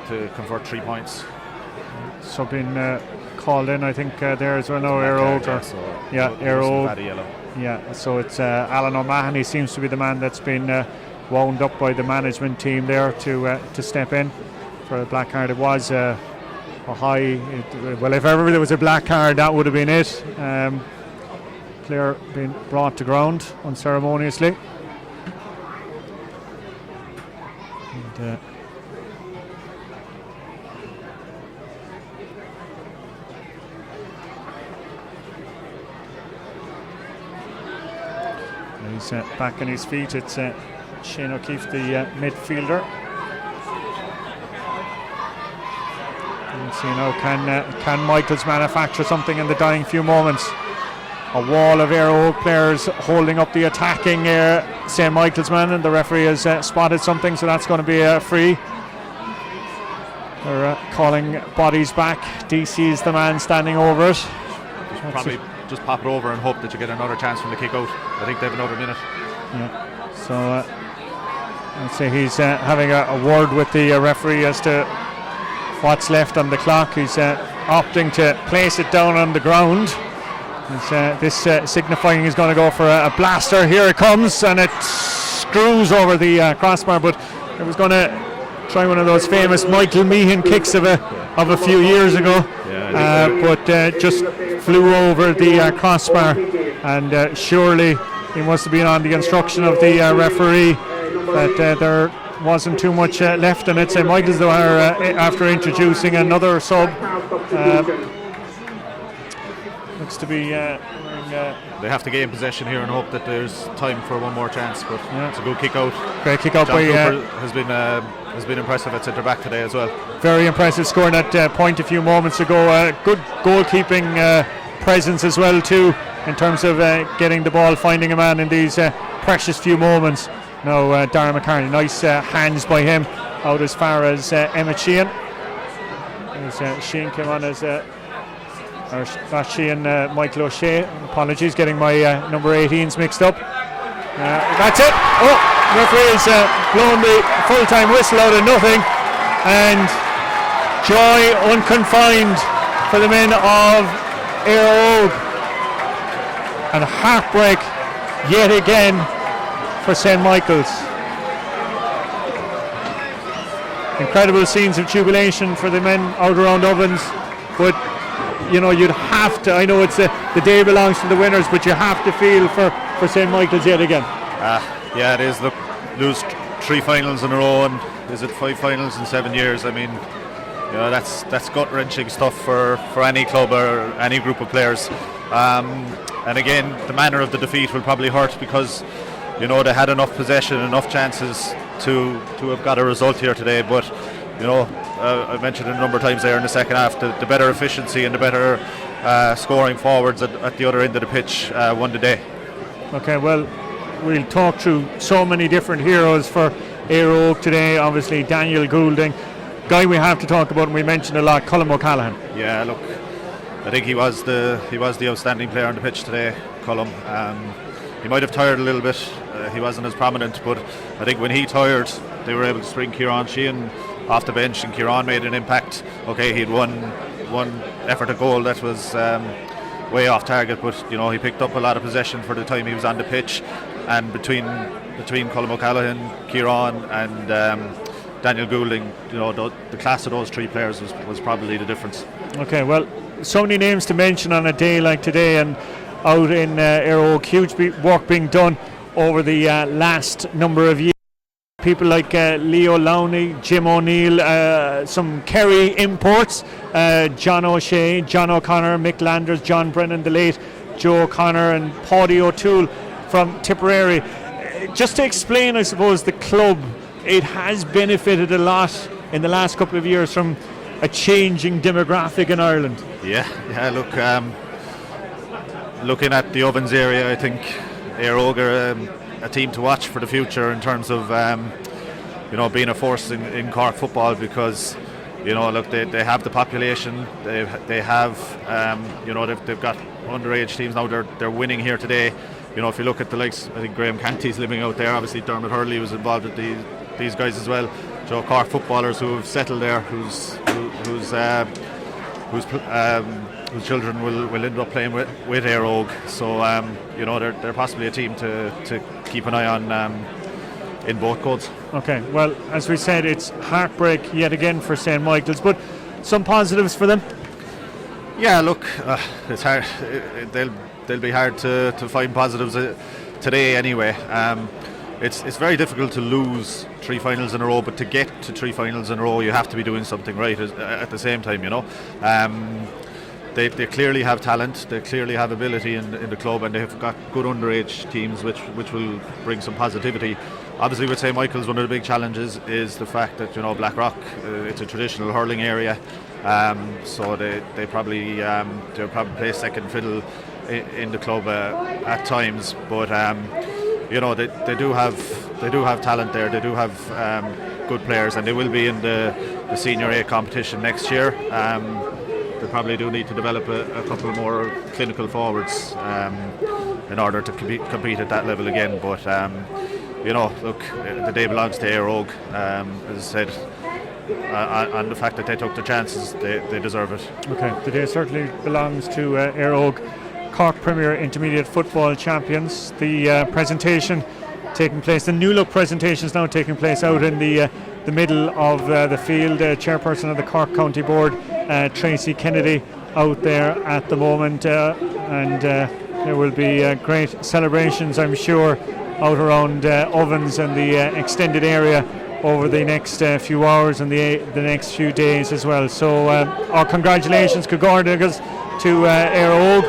to convert 3 points. So been called in, I think, there as well now, Eire Og. Eire Og. Yeah, so it's Alan O'Mahony seems to be the man that's been wound up by the management team there to step in for a black card. It was a high, well, if ever there was a black card, that would have been it. Player being brought to ground unceremoniously. And, he's back on his feet. It's Shane O'Keefe, the midfielder. And so now can Michaels manufacture something in the dying few moments? A wall of Eire Og players holding up the attacking St. Michael's man, and the referee has spotted something, so that's going to be a free. They're calling bodies back. DC is the man standing over it. Probably just pop it over and hope that you get another chance from the kick out. I think they have another minute. Yeah. So I'd say he's having a word with the referee as to what's left on the clock. He's opting to place it down on the ground. This signifying he's going to go for a blaster. Here it comes, and it screws over the crossbar, but it was going to try one of those famous Michael Meehan kicks of a few years ago, but just flew over the crossbar, and surely he must have been on the instruction of the referee that there wasn't too much left in it. St. Michael's, though, are after introducing another sub. Looks to be they have to gain possession here and hope that there's time for one more chance, but it's a good kick out. Great kick out John by Cooper has been impressive at centre back today as well. Very impressive, scoring that point a few moments ago. Good goalkeeping presence as well too, in terms of getting the ball, finding a man in these precious few moments. Now Darren McCartney, nice hands by him out as far as Emmett Sheehan. As Sheehan came on as or not Sheehan, Michael O'Shea. Apologies, getting my number 18s mixed up. That's it. Oh, referee's blown the full-time whistle out of nothing, and joy unconfined for the men of Eire Og, and heartbreak yet again for St. Michael's. Incredible scenes of jubilation for the men out around Ovens, but you know, you'd have to, I know it's the day belongs to the winners, but you have to feel for St. Michael's yet again. Yeah, it is. Look, lose 3 finals in a row, and is it 5 finals in 7 years? I mean, you know, that's gut-wrenching stuff for any club or any group of players. And again, the manner of the defeat will probably hurt because, you know, they had enough possession, enough chances to have got a result here today, but you know, I mentioned it a number of times there in the second half, the better efficiency and the better scoring forwards at the other end of the pitch won the day. Okay, well, we'll talk through so many different heroes for Eire Oak today, obviously Daniel Goulding. Guy we have to talk about, and we mentioned a lot, Colm O'Callaghan. Yeah, look, I think he was the outstanding player on the pitch today, Colm. He might have tired a little bit. He wasn't as prominent, but I think when he tired, they were able to spring Kieran Sheehan off the bench, and Kieran made an impact. Okay, he had one effort at goal that was way off target, but you know, he picked up a lot of possession for the time he was on the pitch, and between Colm O'Callaghan, Kieran and Daniel Goulding, you know, the class of those three players was probably the difference. Okay, well, so many names to mention on a day like today, and out in Eire Oak, huge work being done over the last number of years. People like Leo Lowney, Jim O'Neill, some Kerry imports, John O'Shea, John O'Connor, Mick Landers, John Brennan, the late Joe O'Connor, and Paddy O'Toole from Tipperary. Just to explain, I suppose, the club, it has benefited a lot in the last couple of years from a changing demographic in Ireland. Yeah, look, looking at the Ovens area, I think Eire Oak are a team to watch for the future in terms of you know, being a force in Cork football, because you know, look, they have the population, they have you know, they've got underage teams now. They're winning here today. You know, if you look at the likes, I think Graham Canty's living out there. Obviously Dermot Hurley was involved with these guys as well. So Cork footballers who have settled there, whose children will end up playing with Eire Oak. So you know, they're possibly a team to keep an eye on in both codes. Okay, well, as we said, it's heartbreak yet again for St. Michael's, but some positives for them. Yeah, look, it's hard. They'll be hard to find positives today anyway. It's very difficult to lose three finals in a row, but to get to three finals in a row, you have to be doing something right at the same time, you know. They clearly have talent, they clearly have ability in the club, and they've got good underage teams which will bring some positivity. Obviously with St. Michael's, one of the big challenges is the fact that, you know, Blackrock, it's a traditional hurling area, so they'll probably play second fiddle in the club at times, but you know, they do have talent there. They do have good players, and they will be in the Senior A competition next year. They probably do need to develop a couple more clinical forwards in order to compete at that level again. But you know, look, the day belongs to Eire Oak. As I said, on the fact that they took the chances, they deserve it. Okay, the day certainly belongs to Eire Oak, Cork Premier Intermediate Football Champions. The presentation taking place, the new look presentation is now taking place out in the middle of the field. Chairperson of the Cork County Board, Tracy Kennedy, out there at the moment, and there will be great celebrations, I'm sure, out around Ovens and the extended area over the next few hours and the next few days as well. So our congratulations, Cogordagas, to Eire Oak,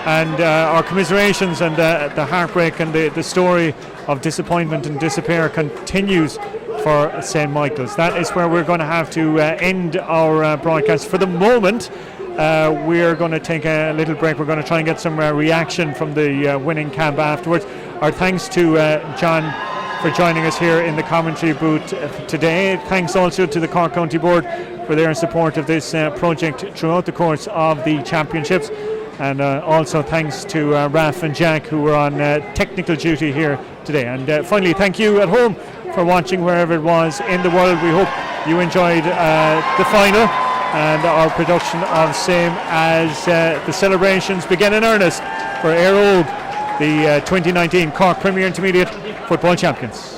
and our commiserations, and the heartbreak and the story of disappointment and despair continues for St. Michael's. That is where we're going to have to end our broadcast for the moment. We're going to take a little break. We're going to try and get some reaction from the winning camp afterwards. Our thanks to John for joining us here in the commentary booth today. Thanks also to the Cork County Board for their support of this project throughout the course of the championships. And also thanks to Raf and Jack, who were on technical duty here today. And finally, thank you at home for watching wherever it was in the world. We hope you enjoyed the final and our production of same as the celebrations begin in earnest for Eire Oak, the 2019 Cork Premier Intermediate Football Champions.